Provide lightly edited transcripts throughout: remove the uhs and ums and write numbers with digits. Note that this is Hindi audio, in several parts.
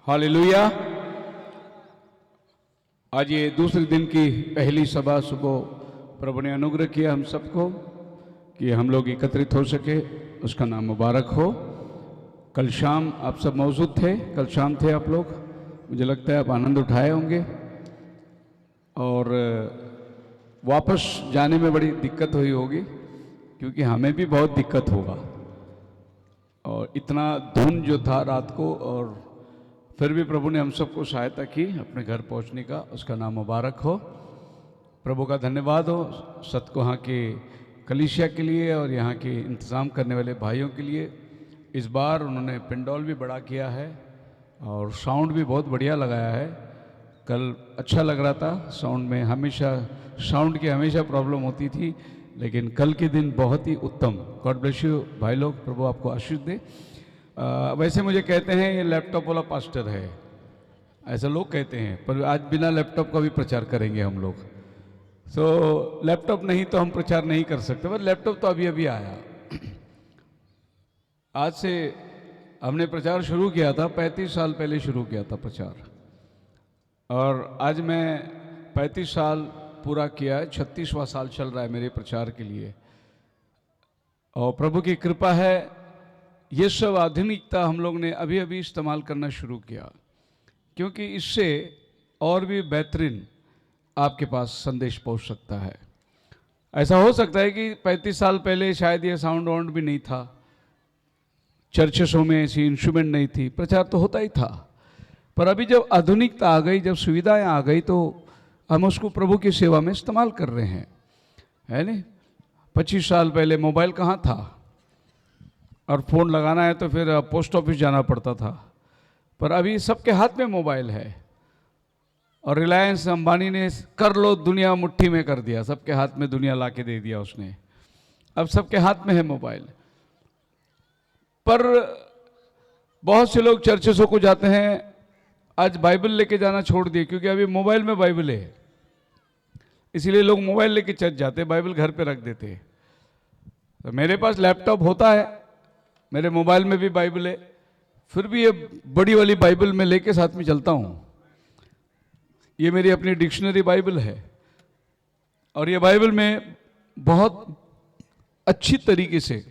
हालेलुया। आज ये दूसरे दिन की पहली सभा सुबह प्रभु ने अनुग्रह किया हम सबको कि हम लोग एकत्रित हो सके, उसका नाम मुबारक हो। कल शाम आप सब मौजूद थे, कल शाम थे आप लोग, मुझे लगता है आप आनंद उठाए होंगे। और वापस जाने में बड़ी दिक्कत हुई होगी, क्योंकि हमें भी बहुत दिक्कत होगा। और इतना धुंध जो था रात को, और फिर भी प्रभु ने हम सबको सहायता की अपने घर पहुंचने का, उसका नाम मुबारक हो। प्रभु का धन्यवाद हो सतकोहा के कलीसिया के लिए और यहाँ के इंतज़ाम करने वाले भाइयों के लिए। इस बार उन्होंने पेंडोल भी बड़ा किया है और साउंड भी बहुत बढ़िया लगाया है। कल अच्छा लग रहा था साउंड में, हमेशा साउंड की हमेशा प्रॉब्लम होती थी, लेकिन कल के दिन बहुत ही उत्तम। गॉड ब्लेस यू भाई लोग, प्रभु आपको आशीष दे। वैसे मुझे कहते हैं ये लैपटॉप वाला पास्टर है, ऐसा लोग कहते हैं, पर आज बिना लैपटॉप का भी प्रचार करेंगे हम लोग। तो लैपटॉप नहीं तो हम प्रचार नहीं कर सकते, पर लैपटॉप तो अभी अभी आया। आज से हमने प्रचार शुरू किया था, 35 साल पहले शुरू किया था प्रचार, और आज मैं 35 साल पूरा किया है, 36वां साल चल रहा है मेरे प्रचार के लिए। और प्रभु की कृपा है, ये सब आधुनिकता हम लोग ने अभी अभी इस्तेमाल करना शुरू किया, क्योंकि इससे और भी बेहतरीन आपके पास संदेश पहुंच सकता है। ऐसा हो सकता है कि 35 साल पहले शायद ये साउंड वाउंड भी नहीं था, चर्चों में ऐसी इंस्ट्रूमेंट नहीं थी, प्रचार तो होता ही था। पर अभी जब आधुनिकता आ गई, जब सुविधाएं आ गई, तो हम उसको प्रभु की सेवा में इस्तेमाल कर रहे हैं, है नहीं। 25 साल पहले मोबाइल कहाँ था, और फ़ोन लगाना है तो फिर पोस्ट ऑफिस जाना पड़ता था। पर अभी सबके हाथ में मोबाइल है, और रिलायंस अंबानी ने कर लो दुनिया मुट्ठी में कर दिया, सबके हाथ में दुनिया ला के दे दिया उसने। अब सबके हाथ में है मोबाइल। पर बहुत से लोग चर्चों को जाते हैं, आज बाइबल लेके जाना छोड़ दिए, क्योंकि अभी मोबाइल में बाइबल है, इसीलिए लोग मोबाइल लेके चर्च जाते, बाइबल घर पे रख देते। तो मेरे पास लैपटॉप होता है, मेरे मोबाइल में भी बाइबल है, फिर भी ये बड़ी वाली बाइबल मैं लेके साथ में चलता हूँ। ये मेरी अपनी डिक्शनरी बाइबल है, और ये बाइबल में बहुत अच्छी तरीके से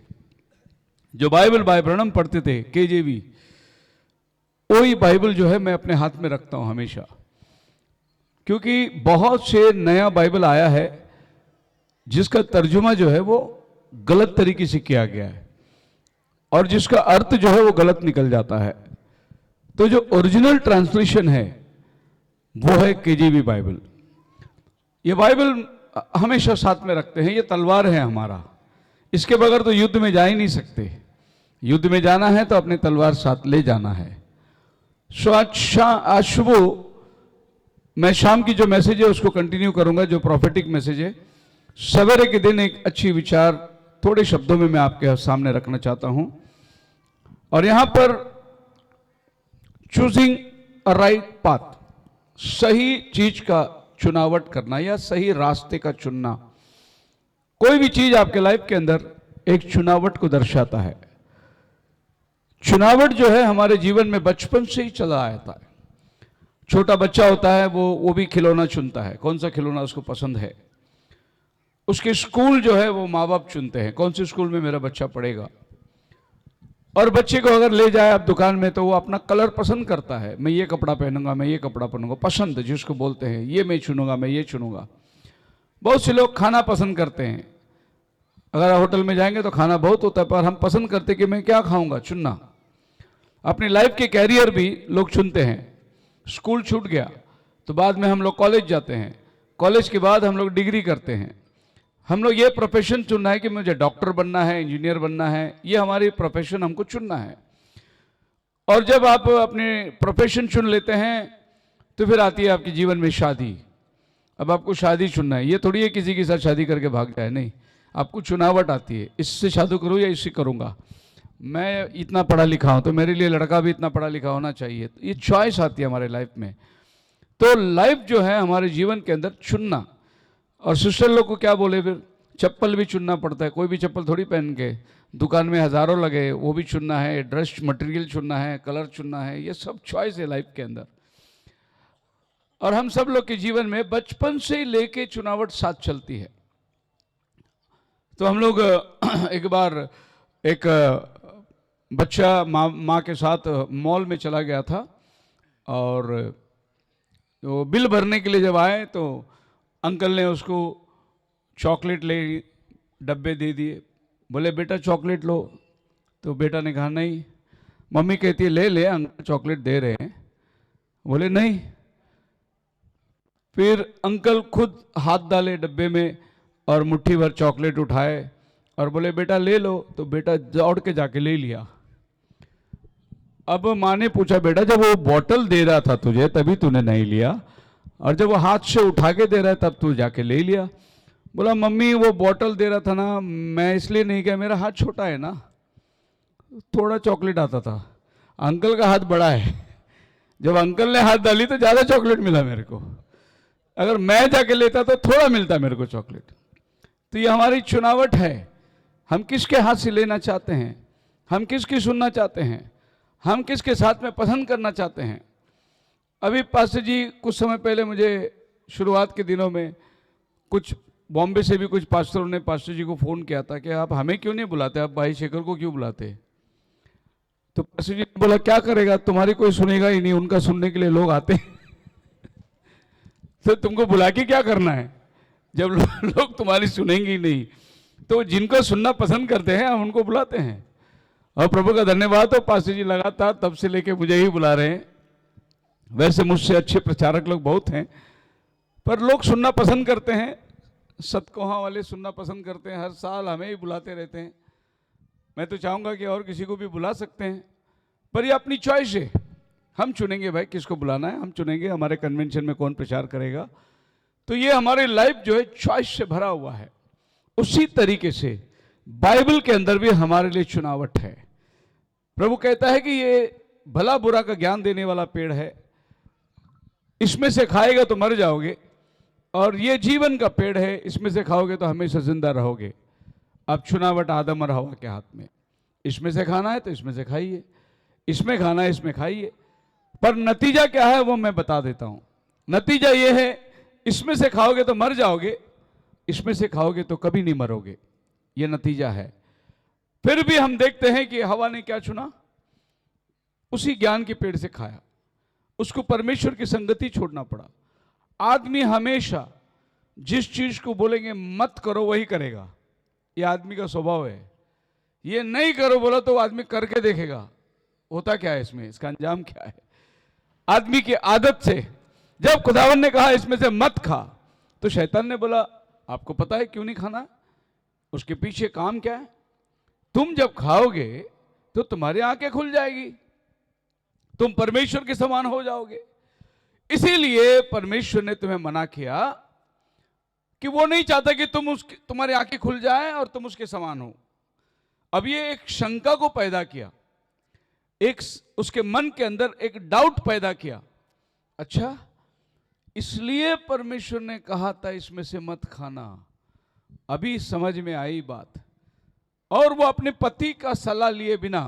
जो बाइबल भाई ब्रैनम पढ़ते थे, केजेवी, वही बाइबल जो है मैं अपने हाथ में रखता हूँ हमेशा। क्योंकि बहुत से नया बाइबल आया है जिसका तर्जुमा जो है वो गलत तरीके से किया गया है, और जिसका अर्थ जो है वो गलत निकल जाता है। तो जो ओरिजिनल ट्रांसलेशन है वो है केजेवी बाइबल। ये बाइबल हमेशा साथ में रखते हैं, ये तलवार है हमारा, इसके बगैर तो युद्ध में जा ही नहीं सकते। युद्ध में जाना है तो अपनी तलवार साथ ले जाना है। सो आज सुबह मैं शाम की जो मैसेज है उसको कंटिन्यू करूंगा, जो प्रॉफिटिक मैसेज है। सवेरे के दिन एक अच्छी विचार थोड़े शब्दों में मैं आपके सामने रखना चाहता हूं, और यहां पर चूजिंग अ राइट पाथ, सही चीज का चुनावट करना या सही रास्ते का चुनना। कोई भी चीज आपके लाइफ के अंदर एक चुनावट को दर्शाता है। चुनावट जो है हमारे जीवन में बचपन से ही चला आता है। छोटा बच्चा होता है, वो भी खिलौना चुनता है, कौन सा खिलौना उसको पसंद है। उसके स्कूल जो है वो माँ बाप चुनते हैं, कौन से स्कूल में मेरा बच्चा पढ़ेगा। और बच्चे को अगर ले जाए आप दुकान में तो वो अपना कलर पसंद करता है, मैं ये कपड़ा पहनूंगा, मैं ये कपड़ा पहनूंगा, पसंद जिसको बोलते हैं, ये मैं चुनूंगा, मैं ये चुनूंगा। बहुत से लोग खाना पसंद करते हैं, अगर होटल में जाएंगे तो खाना बहुत होता है, पर हम पसंद करते कि मैं क्या खाऊंगा, चुनना। अपनी लाइफ के कैरियर भी लोग चुनते हैं। स्कूल छूट गया तो बाद में हम लोग कॉलेज जाते हैं, कॉलेज के बाद हम लोग डिग्री करते हैं। हम लोग ये प्रोफेशन चुनना है कि मुझे डॉक्टर बनना है, इंजीनियर बनना है, ये हमारी प्रोफेशन हमको चुनना है। और जब आप अपने प्रोफेशन चुन लेते हैं तो फिर आती है आपके जीवन में शादी। अब आपको शादी चुनना है, ये थोड़ी है किसी के साथ शादी करके भाग जाए, नहीं, आपको चुनावट आती है, इससे शादी करूँ या इससे करूँगा। मैं इतना पढ़ा लिखा हूँ तो मेरे लिए लड़का भी इतना पढ़ा लिखा होना चाहिए, तो ये चॉइस आती है हमारे लाइफ में। तो लाइफ जो है हमारे जीवन के अंदर चुनना। और सिस्टर लोग को क्या बोले फिर, चप्पल भी चुनना पड़ता है, कोई भी चप्पल थोड़ी पहन के, दुकान में हज़ारों लगे, वो भी चुनना है, ड्रेस मटेरियल चुनना है, कलर चुनना है, ये सब चॉइस है लाइफ के अंदर। और हम सब लोग के जीवन में बचपन से ही लेके चुनावट साथ चलती है। तो हम लोग एक बार एक बच्चा माँ के साथ मॉल में चला गया था, और तो बिल भरने के लिए जब आए तो अंकल ने उसको चॉकलेट ले डब्बे दे दिए, बोले बेटा चॉकलेट लो। तो बेटा ने कहा नहीं। मम्मी कहती है ले ले, अंकल चॉकलेट दे रहे हैं। बोले नहीं। फिर अंकल खुद हाथ डाले डब्बे में और मुट्ठी भर चॉकलेट उठाए और बोले बेटा ले लो। तो बेटा दौड़ के जाके ले लिया। अब माँ ने पूछा बेटा जब वो बॉटल दे रहा था तुझे तभी तूने नहीं लिया, और जब वो हाथ से उठा के दे रहा है तब तू जाके ले लिया। बोला मम्मी वो बॉटल दे रहा था ना, मैं इसलिए नहीं गया, मेरा हाथ छोटा है ना, थोड़ा चॉकलेट आता था। अंकल का हाथ बड़ा है, जब अंकल ने हाथ डाली तो ज़्यादा चॉकलेट मिला मेरे को, अगर मैं जाके लेता तो थोड़ा मिलता मेरे को चॉकलेट। तो ये हमारी चुनावट है, हम किसके हाथ से लेना चाहते हैं, हम किसकी सुनना चाहते हैं, हम किसके साथ में पसंद करना चाहते हैं। अभी पास्टर जी कुछ समय पहले मुझे शुरुआत के दिनों में कुछ बॉम्बे से भी कुछ पास्टरों ने पास्टर जी को फ़ोन किया था कि आप हमें क्यों नहीं बुलाते, आप भाई शेखर को क्यों बुलाते। तो पास्टर जी ने बोला क्या करेगा, तुम्हारी कोई सुनेगा ही नहीं, उनका सुनने के लिए लोग आते हैं तो तुमको बुला के क्या करना है, जब लोग तुम्हारी सुनेंगे ही नहीं। तो जिनको सुनना पसंद करते हैं हम उनको बुलाते हैं। और प्रभु का धन्यवाद हो, पास्टर जी लगातार तब से लेके मुझे ही बुला रहे हैं। वैसे मुझसे अच्छे प्रचारक लोग बहुत हैं, पर लोग सुनना पसंद करते हैं, सतकोहा वाले सुनना पसंद करते हैं, हर साल हमें ही बुलाते रहते हैं। मैं तो चाहूँगा कि और किसी को भी बुला सकते हैं, पर ये अपनी चॉइस है, हम चुनेंगे भाई किसको बुलाना है, हम चुनेंगे हमारे कन्वेंशन में कौन प्रचार करेगा। तो ये हमारी लाइफ जो है चॉइस से भरा हुआ है। उसी तरीके से बाइबल के अंदर भी हमारे लिए चुनावट है। प्रभु कहता है कि ये भला बुरा का ज्ञान देने वाला पेड़ है, इसमें से खाएगा तो मर जाओगे, और ये जीवन का पेड़ है, इसमें से खाओगे तो हमेशा जिंदा रहोगे। अब चुनावट आदम और हवा के हाथ में, इसमें से खाना है तो इसमें से खाइए, इसमें खाना है इसमें खाइए। पर नतीजा क्या है वो मैं बता देता हूं। नतीजा ये है, इसमें से खाओगे तो मर जाओगे, इसमें से खाओगे तो कभी नहीं मरोगे, ये नतीजा है। फिर भी हम देखते हैं कि हवा ने क्या चुना, उसी ज्ञान के पेड़ से खाया, उसको परमेश्वर की संगति छोड़ना पड़ा। आदमी हमेशा जिस चीज को बोलेंगे मत करो वही करेगा, ये आदमी का स्वभाव है। ये नहीं करो बोला तो आदमी करके देखेगा, होता क्या है इसमें, इसका अंजाम क्या है। आदमी की आदत से जब खुदावन ने कहा इसमें से मत खा, तो शैतान ने बोला आपको पता है क्यों नहीं खाना, उसके पीछे काम क्या है, तुम जब खाओगे तो तुम्हारी आंखें खुल जाएगी, तुम परमेश्वर के समान हो जाओगे। इसीलिए परमेश्वर ने तुम्हें मना किया कि वो नहीं चाहता कि तुम्हारी आंखें खुल जाए और तुम उसके समान हो। अब ये एक शंका को पैदा किया, एक उसके मन के अंदर एक डाउट पैदा किया, अच्छा इसलिए परमेश्वर ने कहा था इसमें से मत खाना। अभी समझ में आई बात। और वो अपने पति का सलाह लिए बिना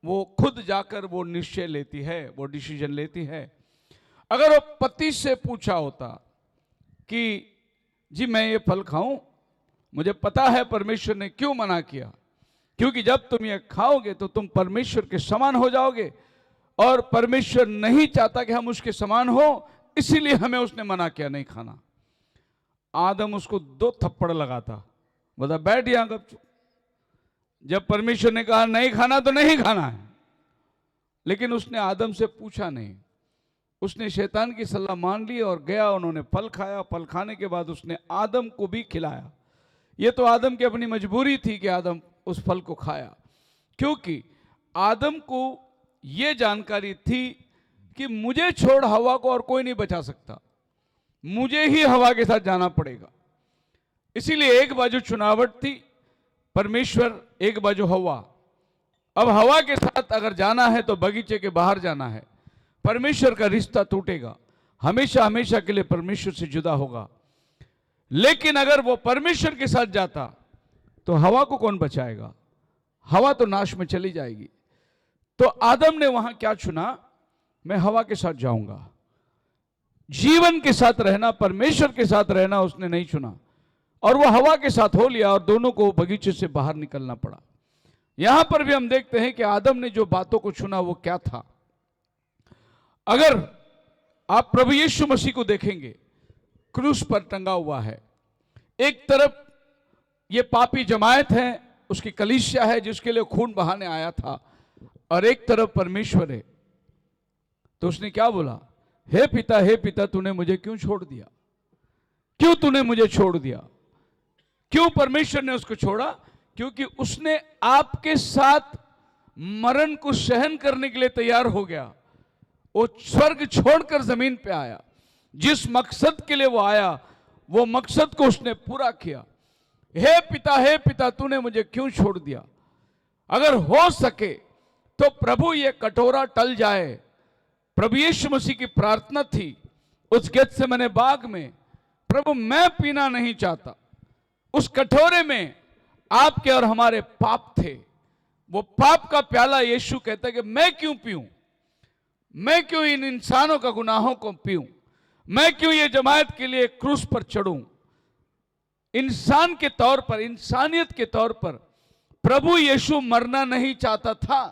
वो खुद जाकर वो निश्चय लेती है, वो डिसीजन लेती है। अगर वो पति से पूछा होता कि जी मैं ये फल खाऊं, मुझे पता है परमेश्वर ने क्यों मना किया, क्योंकि जब तुम ये खाओगे तो तुम परमेश्वर के समान हो जाओगे, और परमेश्वर नहीं चाहता कि हम उसके समान हो, इसीलिए हमें उसने मना किया नहीं खाना। आदम उसको 2 थप्पड़ लगाता, बोला बैठ यहां गपचूप। जब परमेश्वर ने कहा नहीं खाना तो नहीं खाना है, लेकिन उसने आदम से पूछा नहीं, उसने शैतान की सलाह मान ली और गया, उन्होंने फल खाया। फल खाने के बाद उसने आदम को भी खिलाया। ये तो आदम की अपनी मजबूरी थी कि आदम उस फल को खाया, क्योंकि आदम को यह जानकारी थी कि मुझे छोड़ हवा को और कोई नहीं बचा सकता, मुझे ही हवा के साथ जाना पड़ेगा। इसीलिए एक बाजू चुनावट थी परमेश्वर, एक बाजू हवा। अब हवा के साथ अगर जाना है तो बगीचे के बाहर जाना है, परमेश्वर का रिश्ता टूटेगा, हमेशा हमेशा के लिए परमेश्वर से जुदा होगा। लेकिन अगर वो परमेश्वर के साथ जाता तो हवा को कौन बचाएगा? हवा तो नाश में चली जाएगी। तो आदम ने वहां क्या चुना? मैं हवा के साथ जाऊंगा। जीवन के साथ रहना, परमेश्वर के साथ रहना उसने नहीं चुना, और वो हवा के साथ हो लिया, और दोनों को बगीचे से बाहर निकलना पड़ा। यहां पर भी हम देखते हैं कि आदम ने जो बातों को चुना वो क्या था। अगर आप प्रभु यीशु मसीह को देखेंगे, क्रूस पर टंगा हुआ है, एक तरफ ये पापी जमायत है, उसकी कलीसिया है जिसके लिए खून बहाने आया था, और एक तरफ परमेश्वर है। तो उसने क्या बोला? हे पिता, तूने मुझे क्यों छोड़ दिया? क्यों तूने मुझे छोड़ दिया? क्यों परमेश्वर ने उसको छोड़ा? क्योंकि उसने आपके साथ मरण को सहन करने के लिए तैयार हो गया। वो स्वर्ग छोड़कर जमीन पे आया। जिस मकसद के लिए वो आया, वो मकसद को उसने पूरा किया। हे पिता, तूने मुझे क्यों छोड़ दिया? अगर हो सके तो प्रभु ये कटोरा टल जाए। प्रभु यीशु मसीह की प्रार्थना थी उस गेत्सेमने बाग में, प्रभु मैं पीना नहीं चाहता। उस कटोरे में आपके और हमारे पाप थे। वो पाप का प्याला यीशु कहता है कि मैं क्यों पीऊं? मैं क्यों इन इंसानों का गुनाहों को पीऊं? मैं क्यों ये जमायत के लिए क्रूस पर चढ़ूं? इंसान के तौर पर, इंसानियत के तौर पर प्रभु यीशु मरना नहीं चाहता था।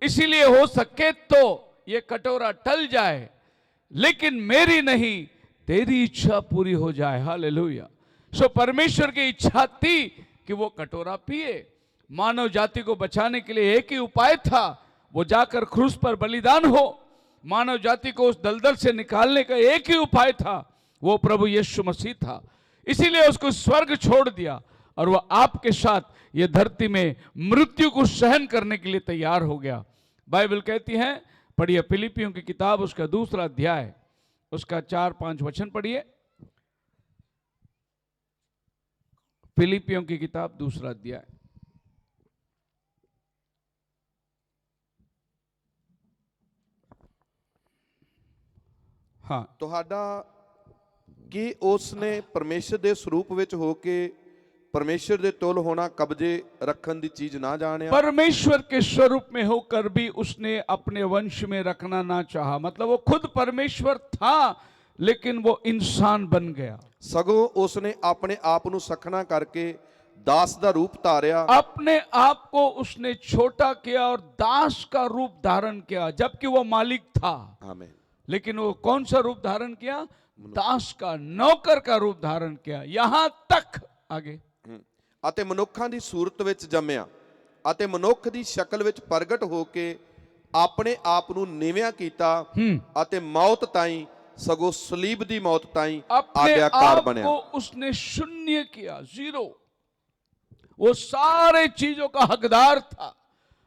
इसीलिए हो सके तो ये कटोरा टल जाए, लेकिन मेरी नहीं तेरी इच्छा पूरी हो जाए। हालेलुया। सो परमेश्वर की इच्छा थी कि वो कटोरा पिए। मानव जाति को बचाने के लिए एक ही उपाय था, वो जाकर क्रूस पर बलिदान हो। मानव जाति को उस दलदल से निकालने का एक ही उपाय था, वो प्रभु यीशु मसीह था। इसीलिए उसको स्वर्ग छोड़ दिया, और वह आपके साथ ये धरती में मृत्यु को सहन करने के लिए तैयार हो गया। बाइबल कहती है, पढ़िए फिलिपियों की किताब उसका 2 अध्याय, उसका 4-5 वचन पढ़िए। फिलिपियों की किताब 2 अध्याय। हाँ, ਤੁਹਾਡਾ ਕਿ ਉਸਨੇ ਪਰਮੇਸ਼ਰ ਦੇ ਸਰੂਪ ਵਿੱਚ ਹੋ ਕੇ परमेश्वर दे तुल होना कब्जे रखन दी चीज ना जाने। परमेश्वर के स्वरूप में होकर भी उसने अपने वंश में रखना ना चाहा। मतलब वो खुद परमेश्वर था, लेकिन वो इंसान बन गया। सगों उसने अपने आप को सखना करके दास का रूप धारिया। अपने आप को उसने छोटा किया और दास का रूप धारण किया, जबकि वो मालिक था। आमीन। लेकिन वो कौन सा रूप धारण किया? दास का, नौकर का रूप धारण किया। यहां तक आगे ਅਤੇ ਮਨੁੱਖਾਂ ਦੀ ਸੂਰਤ ਵਿੱਚ ਜੰਮਿਆ ਅਤੇ ਮਨੁੱਖ ਦੀ ਸ਼ਕਲ ਵਿੱਚ ਪ੍ਰਗਟ ਹੋ ਕੇ ਆਪਣੇ ਆਪ ਨੂੰ ਨੀਵਿਆਂ ਕੀਤਾ ਅਤੇ मौत ताई सगों सलीब दी मौत ताई आज्ञाकार बनया। को उसने शून्य किया, जीरो। वो सारे चीजों का हकदार था,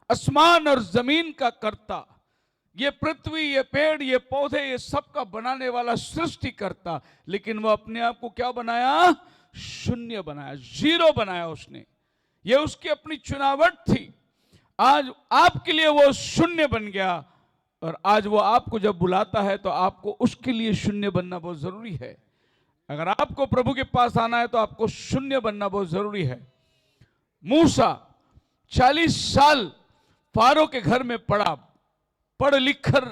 आसमान और जमीन का कर्ता, ये पृथ्वी, ये पेड़, ये पौधे, ये सब का बनाने वाला सृष्टि करता। लेकिन वो अपने आप को क्या बनाया? शून्य बनाया, जीरो बनाया उसने। ये उसकी अपनी चुनावट थी। आज आपके लिए वो शून्य बन गया, और आज वो आपको जब बुलाता है तो आपको उसके लिए शून्य बनना बहुत जरूरी है। अगर आपको प्रभु के पास आना है तो आपको शून्य बनना बहुत जरूरी है। मूसा 40 साल फारो के घर में पढ़ा, पढ़ लिख कर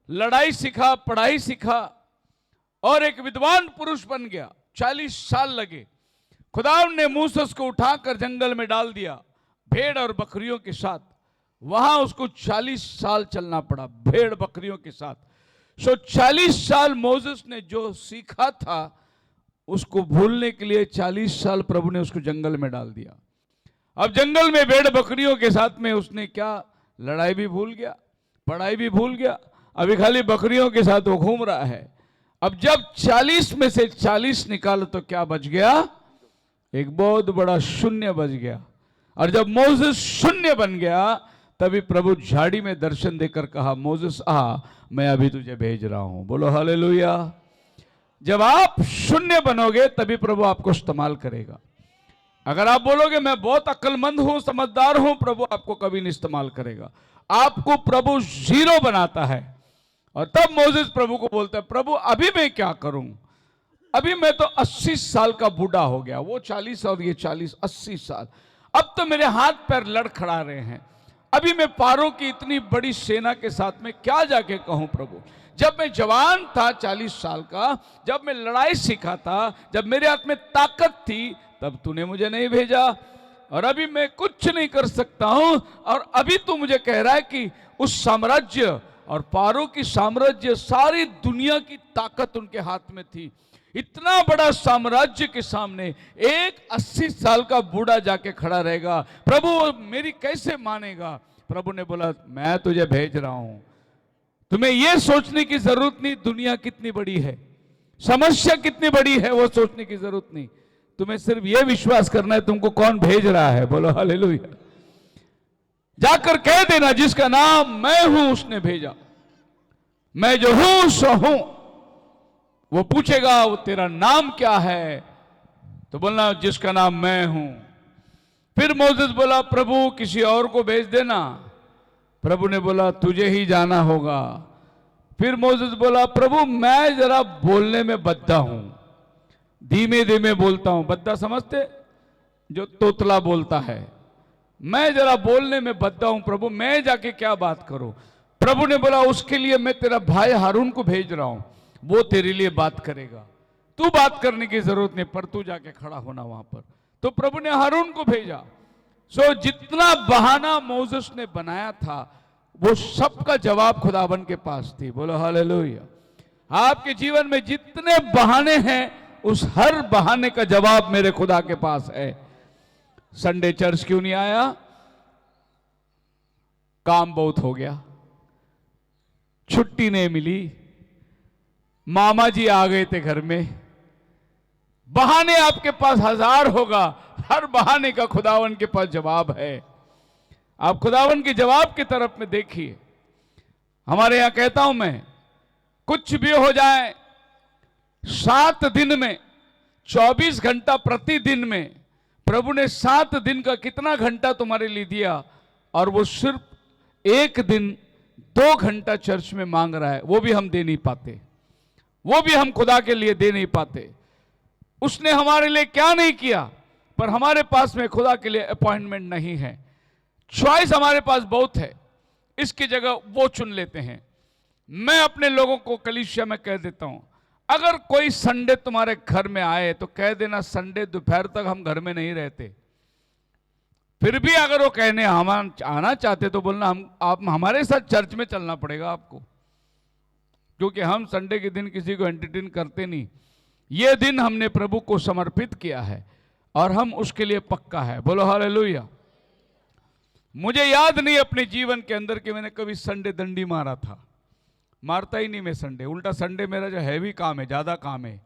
लड़ाई सीखा, पढ़ाई सीखा, और एक विद्वान पुरुष बन गया। 40 साल लगे। खुदा ने मूसा को उठाकर जंगल में डाल दिया भेड़ और बकरियों के साथ। वहां उसको 40 साल चलना पड़ा भेड़ बकरियों के साथ। सो 40 साल मोसेस ने जो सीखा था उसको भूलने के लिए 40 साल प्रभु ने उसको जंगल में डाल दिया। अब जंगल में भेड़ बकरियों के साथ में उसने क्या, लड़ाई भी भूल गया, पढ़ाई भी भूल गया। अभी खाली बकरियों के साथ वो घूम रहा है। अब जब 40 में से 40 निकालो तो क्या बच गया? एक बहुत बड़ा शून्य बच गया। और जब मोसेस शून्य बन गया, तभी प्रभु झाड़ी में दर्शन देकर कहा, मोसेस आ, मैं अभी तुझे भेज रहा हूं। बोलो हालेलुया। जब आप शून्य बनोगे तभी प्रभु आपको इस्तेमाल करेगा। अगर आप बोलोगे मैं बहुत अक्लमंद हूं, समझदार हूं, प्रभु आपको कभी नहीं इस्तेमाल करेगा। आपको प्रभु जीरो बनाता है। और तब मोसेस प्रभु को बोलता है, प्रभु अभी मैं क्या करूं? अभी मैं तो 80 साल का बूढ़ा हो गया, वो 40 और ये 40, 80 साल। अब तो मेरे हाथ पैर लड़खड़ा रहे हैं। अभी मैं पारों की इतनी बड़ी सेना के साथ में क्या जाके कहूं प्रभु। जब मैं जवान था 40 साल का, जब मैं लड़ाई सीखा था, जब मेरे हाथ में ताकत थी, तब तूने मुझे नहीं भेजा। और अभी मैं कुछ नहीं कर सकता हूं, और अभी तू मुझे कह रहा है कि उस साम्राज्य और पारों की साम्राज्य, सारी दुनिया की ताकत उनके हाथ में थी। इतना बड़ा साम्राज्य के सामने एक 80 साल का बूढ़ा जाके खड़ा रहेगा, प्रभु मेरी कैसे मानेगा। प्रभु ने बोला मैं तुझे भेज रहा हूं। तुम्हें यह सोचने की जरूरत नहीं दुनिया कितनी बड़ी है, समस्या कितनी बड़ी है, वो सोचने की जरूरत नहीं। तुम्हें सिर्फ यह विश्वास करना है तुमको कौन भेज रहा है। बोलो हालेलुया। जाकर कह देना जिसका नाम मैं हूं उसने भेजा। मैं जो हूं सो हूं। वो पूछेगा वो तेरा नाम क्या है, तो बोलना जिसका नाम मैं हूं। फिर मोसेस बोला प्रभु किसी और को भेज देना। प्रभु ने बोला तुझे ही जाना होगा। फिर मोसेस बोला प्रभु मैं जरा बोलने में बद्दा हूं, धीमे धीमे बोलता हूं। बद्दा समझते, जो तोतला बोलता है। मैं जरा बोलने में बद्दा हूं प्रभु, मैं जाके क्या बात करूं। प्रभु ने बोला उसके लिए मैं तेरा भाई हारून को भेज रहा हूं, वो तेरे लिए बात करेगा। तू बात करने की जरूरत नहीं, पर तू जाके खड़ा होना वहां पर। तो प्रभु ने हारून को भेजा। सो जितना बहाना मोसेस ने बनाया था वो सबका जवाब खुदावन के पास थी। बोलो हालेलुया। आपके जीवन में जितने बहाने हैं उस हर बहाने का जवाब मेरे खुदा के पास है। संडे चर्च क्यों नहीं आया? काम बहुत हो गया, छुट्टी नहीं मिली, मामा जी आ गए थे घर में। बहाने आपके पास हजार होगा, हर बहाने का खुदावन के पास जवाब है। आप खुदावन के जवाब की तरफ में देखिए। हमारे यहां कहता हूं मैं, कुछ भी हो जाए 7 दिन में, 24 घंटा प्रतिदिन में, प्रभु ने 7 दिन का कितना घंटा तुम्हारे लिए दिया, और वो सिर्फ एक दिन 2 घंटा चर्च में मांग रहा है। वो भी हम दे नहीं पाते, वो भी हम खुदा के लिए दे नहीं पाते। उसने हमारे लिए क्या नहीं किया, पर हमारे पास में खुदा के लिए अपॉइंटमेंट नहीं है। चॉइस हमारे पास बहुत है, इसकी जगह वो चुन लेते हैं। मैं अपने लोगों को कलीसिया में कह देता हूं, अगर कोई संडे तुम्हारे घर में आए तो कह देना संडे दोपहर तक हम घर में नहीं रहते। फिर भी अगर वो कहने हम आना चाहते तो बोलना आप हमारे साथ चर्च में चलना पड़ेगा आपको, क्योंकि हम संडे के दिन किसी को एंटरटेन करते नहीं। ये दिन हमने प्रभु को समर्पित किया है और हम उसके लिए पक्का है। बोलो हालेलुया। मुझे याद नहीं अपने जीवन के अंदर कि मैंने कभी संडे दंडी मारा था। मारता ही नहीं मैं संडे। उल्टा संडे मेरा जो हैवी काम है, ज़्यादा काम है।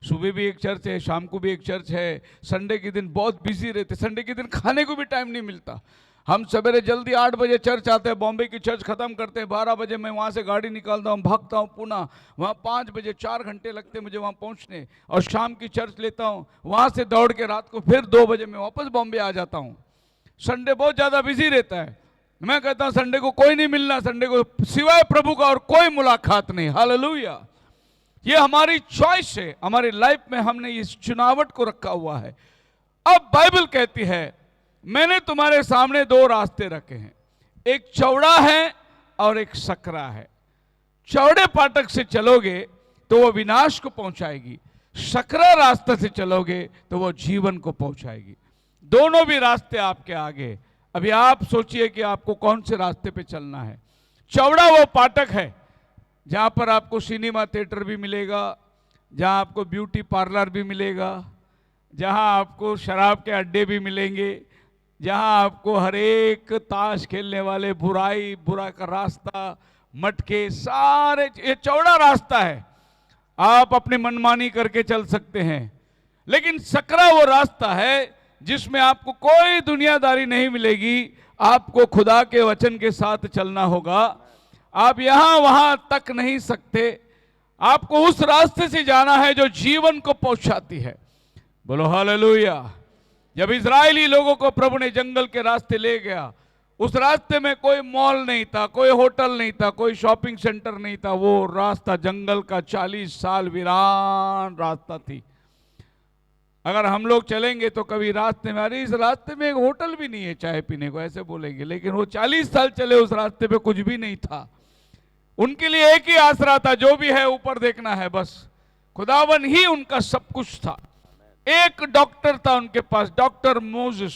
सुबह भी एक चर्च है, शाम को भी एक चर्च है। संडे के दिन बहुत बिजी रहते। संडे के दिन खाने को भी टाइम नहीं मिलता। हम सवेरे जल्दी 8 बजे चर्च आते हैं, बॉम्बे की चर्च खत्म करते हैं। 12 बजे मैं वहाँ से गाड़ी निकालता हूँ, भागता हूँ पुणे। वहाँ 5 बजे 4 घंटे लगते मुझे वहाँ पहुँचने, और शाम की चर्च लेता हूँ। वहाँ से दौड़ के रात को फिर 2 बजे मैं वापस बॉम्बे आ जाता हूँ। संडे बहुत ज़्यादा बिजी रहता है। मैं कहता हूँ संडे को कोई नहीं मिलना, संडे को सिवाय प्रभु का और कोई मुलाकात नहीं। हालेलुया। ये हमारी चॉइस है, हमारी लाइफ में हमने इस चुनावट को रखा हुआ है। अब बाइबल कहती है मैंने तुम्हारे सामने 2 रास्ते रखे हैं, एक चौड़ा है और एक सकरा है। चौड़े फाटक से चलोगे तो वो विनाश को पहुंचाएगी, सकरा रास्ते से चलोगे तो वो जीवन को पहुंचाएगी। दोनों भी रास्ते आपके आगे। अभी आप सोचिए कि आपको कौन से रास्ते पे चलना है। चौड़ा वो फाटक है जहां पर आपको सिनेमा थिएटर भी मिलेगा, जहां आपको ब्यूटी पार्लर भी मिलेगा, जहां आपको शराब के अड्डे भी मिलेंगे, जहां आपको हर एक ताश खेलने वाले बुरा का रास्ता, मटके, सारे, ये चौड़ा रास्ता है। आप अपनी मनमानी करके चल सकते हैं। लेकिन सकरा वो रास्ता है जिसमें आपको कोई दुनियादारी नहीं मिलेगी। आपको खुदा के वचन के साथ चलना होगा। आप यहां वहां तक नहीं सकते। आपको उस रास्ते से जाना है जो जीवन को पहुंचाती है। बोलो हालेलुया। जब इजरायली लोगों को प्रभु ने जंगल के रास्ते ले गया, उस रास्ते में कोई मॉल नहीं था, कोई होटल नहीं था, कोई शॉपिंग सेंटर नहीं था। वो रास्ता जंगल का 40 साल वीरान रास्ता थी। अगर हम लोग चलेंगे तो कभी रास्ते में, अरे इस रास्ते में एक होटल भी नहीं है चाय पीने को, ऐसे बोलेंगे। लेकिन वो 40 साल चले, उस रास्ते पे कुछ भी नहीं था। उनके लिए एक ही आसरा था, जो भी है ऊपर देखना है बस। खुदावन ही उनका सब कुछ था। एक डॉक्टर था उनके पास, डॉक्टर मोसेस,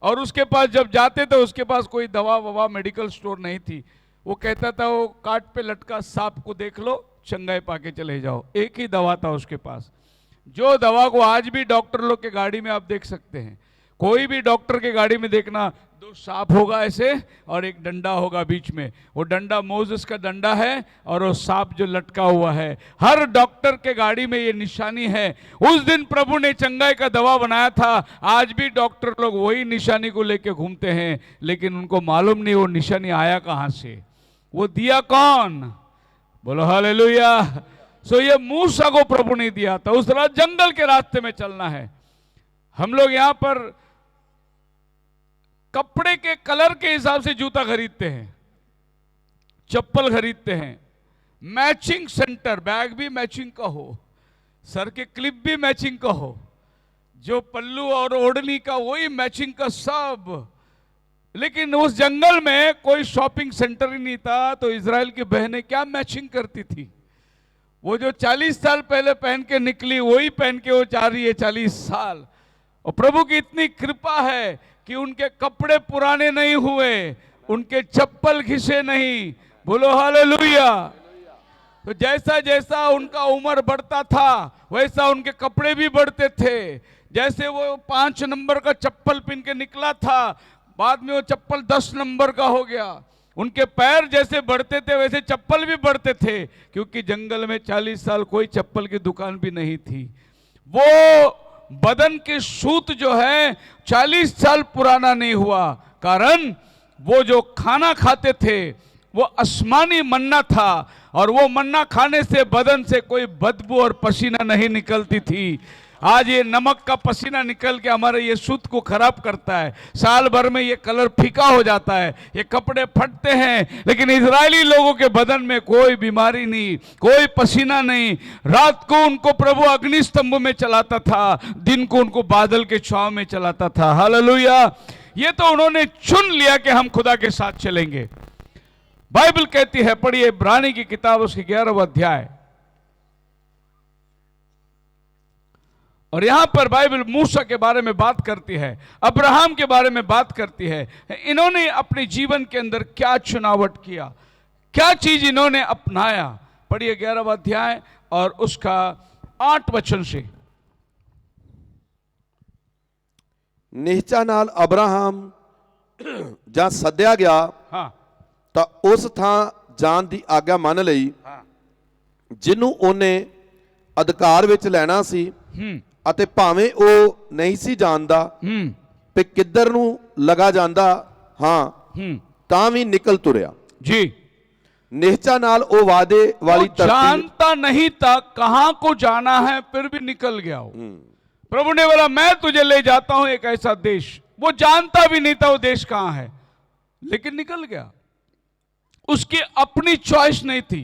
और उसके पास जब जाते थे उसके पास कोई दवा ववा मेडिकल स्टोर नहीं थी। वो कहता था वो काट पे लटका सांप को देख लो, चंगाई पाके चले जाओ। एक ही दवा था उसके पास, जो दवा को आज भी डॉक्टर लोग के गाड़ी में आप देख सकते हैं। कोई भी डॉक्टर के गाड़ी में देखना, 2 सांप होगा ऐसे और एक डंडा होगा बीच में। वो डंडा मोसेस का डंडा है और वो सांप जो लटका हुआ है। हर डॉक्टर के गाड़ी में ये निशानी है। उस दिन प्रभु ने चंगाई का दवा बनाया था। आज भी डॉक्टर लोग वही निशानी को लेके घूमते हैं, लेकिन उनको मालूम नहीं वो निशानी आया कहां से, वो दिया कौन। बोलो हालेलुया। सो ये मूसा को प्रभु ने दिया था। उस रात जंगल के रास्ते में चलना है। हम लोग यहां पर कपड़े के कलर के हिसाब से जूता खरीदते हैं, चप्पल खरीदते हैं, मैचिंग सेंटर, बैग भी मैचिंग का हो, सर के क्लिप भी मैचिंग का हो, जो पल्लू और ओढ़नी का वही मैचिंग का सब। लेकिन उस जंगल में कोई शॉपिंग सेंटर ही नहीं था, तो इजराइल की बहनें क्या मैचिंग करती थी। वो जो 40 साल पहले पहन के निकली वही पहन के वो जा रही है 40 साल। और प्रभु की इतनी कृपा है कि उनके कपड़े पुराने नहीं हुए, उनके चप्पल घिसे नहीं। बोलो हालेलुया। तो जैसा जैसा उनका उम्र बढ़ता था वैसा उनके कपड़े भी बढ़ते थे। जैसे वो 5 नंबर का चप्पल पहन के निकला था, बाद में वो चप्पल 10 नंबर का हो गया। उनके पैर जैसे बढ़ते थे वैसे चप्पल भी बढ़ते थे, क्योंकि जंगल में 40 साल कोई चप्पल की दुकान भी नहीं थी। वो बदन के सूत जो है 40 साल पुराना नहीं हुआ, कारण वो जो खाना खाते थे वो आसमानी मन्ना था, और वो मन्ना खाने से बदन से कोई बदबू और पसीना नहीं निकलती थी। आज ये नमक का पसीना निकल के हमारे ये सूत को खराब करता है। साल भर में ये कलर फीका हो जाता है, ये कपड़े फटते हैं। लेकिन इजरायली लोगों के बदन में कोई बीमारी नहीं, कोई पसीना नहीं। रात को उनको प्रभु अग्नि स्तंभ में चलाता था, दिन को उनको बादल के छांव में चलाता था। हालेलुया। ये तो उन्होंने चुन लिया कि हम खुदा के साथ चलेंगे। बाइबल कहती है, पढ़िए इब्रानी की किताब उसके 11वां अध्याय, और यहां पर बाइबल मूसा के बारे में बात करती है, अब्राहम के बारे में बात करती है। इन्होंने अपने जीवन के अंदर क्या चुनावट किया, क्या चीज इन्होंने अपनाया। पढ़िए 11वां अध्याय और उसका 8 वचन से। निहचा नाल अब्राहम जहां सद्या गया, हाँ, ਤਾਂ ਉਸ ਥਾਂ ਜਾਣ ਦੀ ਆਗਿਆ ਮੰਨ ਲਈ ਜਿਹਨੂੰ ਉਹਨੇ ਅਧਿਕਾਰ ਵਿੱਚ ਲੈਣਾ ਸੀ, ਅਤੇ ਭਾਵੇਂ ਉਹ ਨਹੀਂ ਸੀ ਜਾਣਦਾ ਕਿ ਕਿੱਧਰ ਨੂੰ ਲਗਾ ਜਾਂਦਾ, ਹਾਂ ਤਾਂ ਵੀ ਨਿਕਲ ਤੁਰਿਆ जी। ਨਿਹਚਾ ਨਾਲ ਉਹ ਵਾਅਦੇ वाली धरती, जानता नहीं था कहां को जाना है, फिर भी निकल गया हो। प्रभु ने बोला मैं तुझे ले जाता हूं एक ऐसा देश। वो जानता भी नहीं था वो देश कहां है, लेकिन निकल गया। उसकी अपनी चॉइस नहीं थी,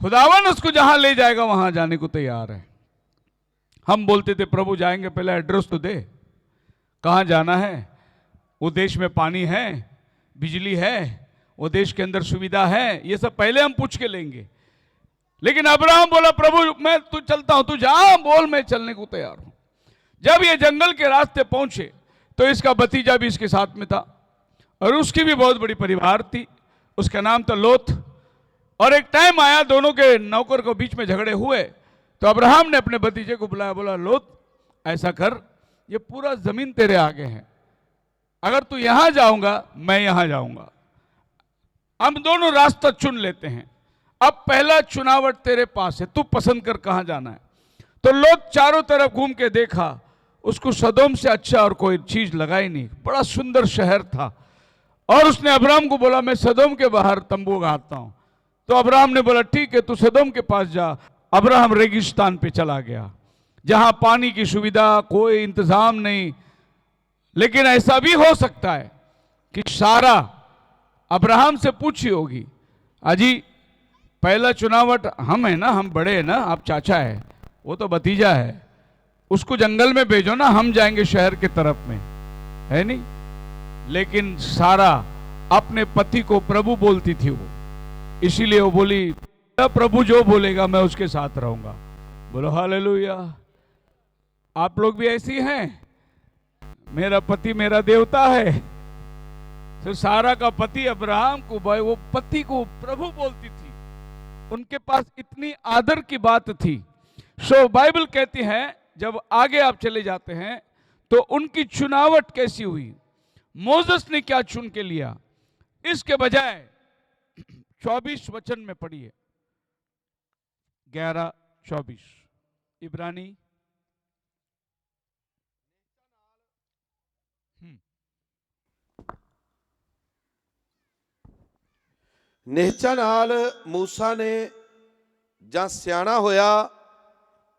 खुदावन उसको जहां ले जाएगा वहां जाने को तैयार है। हम बोलते थे प्रभु जाएंगे, पहले एड्रेस तो दे, कहां जाना है, वो देश में पानी है, बिजली है, वो देश के अंदर सुविधा है, ये सब पहले हम पूछ के लेंगे। लेकिन अब्राहम बोला प्रभु मैं तू चलता हूं, तू जहां बोल मैं चलने को तैयार हूं। जब ये जंगल के रास्ते पहुंचे तो इसका भतीजा भी इसके साथ में था, और उसकी भी बहुत बड़ी परिवार थी, उसका नाम था लोथ। और एक टाइम आया, दोनों के नौकर को बीच में झगड़े हुए, तो अब्राहम ने अपने भतीजे को बुलाया, बोला लोथ ऐसा कर, ये पूरा जमीन तेरे आगे है, अगर तू यहां जाऊंगा मैं यहां जाऊंगा, हम दोनों रास्ता चुन लेते हैं। अब पहला चुनावट तेरे पास है, तू पसंद कर कहां जाना है। तो लोथ चारों तरफ घूम के देखा, उसको सदोम से अच्छा और कोई चीज लगाई नहीं, बड़ा सुंदर शहर था। और उसने अब्राहम को बोला मैं सदोम के बाहर तंबू गाड़ता हूं। तो अब्राहम ने बोला ठीक है, तू सदोम के पास जा। अब्राहम रेगिस्तान पे चला गया, जहां पानी की सुविधा, कोई इंतजाम नहीं। लेकिन ऐसा भी हो सकता है कि सारा अब्राहम से पूछी होगी, अजी पहला चुनावट हम है ना, हम बड़े हैं ना, आप चाचा है, वो तो भतीजा है, उसको जंगल में भेजो ना, हम जाएंगे शहर की तरफ में, है नहीं। लेकिन सारा अपने पति को प्रभु बोलती थी वो, इसीलिए वो बोली प्रभु जो बोलेगा मैं उसके साथ रहूंगा। बोलो हालेलुया। आप लोग भी ऐसी हैं, मेरा पति मेरा देवता है। तो सारा का पति अब्राहम को, भाई वो पति को प्रभु बोलती थी, उनके पास इतनी आदर की बात थी। सो बाइबल कहती है, जब आगे आप चले जाते हैं तो उनकी चुनावट कैसी हुई। मोसेस ने क्या चुन के लिया, इसके बजाय 24 वचन में पढ़िए, 11-24 इब्रानी। ਨਿਹਚਾ ਨਾਲ ਮੂਸਾ ਨੇ ਜਾਂ ਸਿਆਣਾ ਹੋਇਆ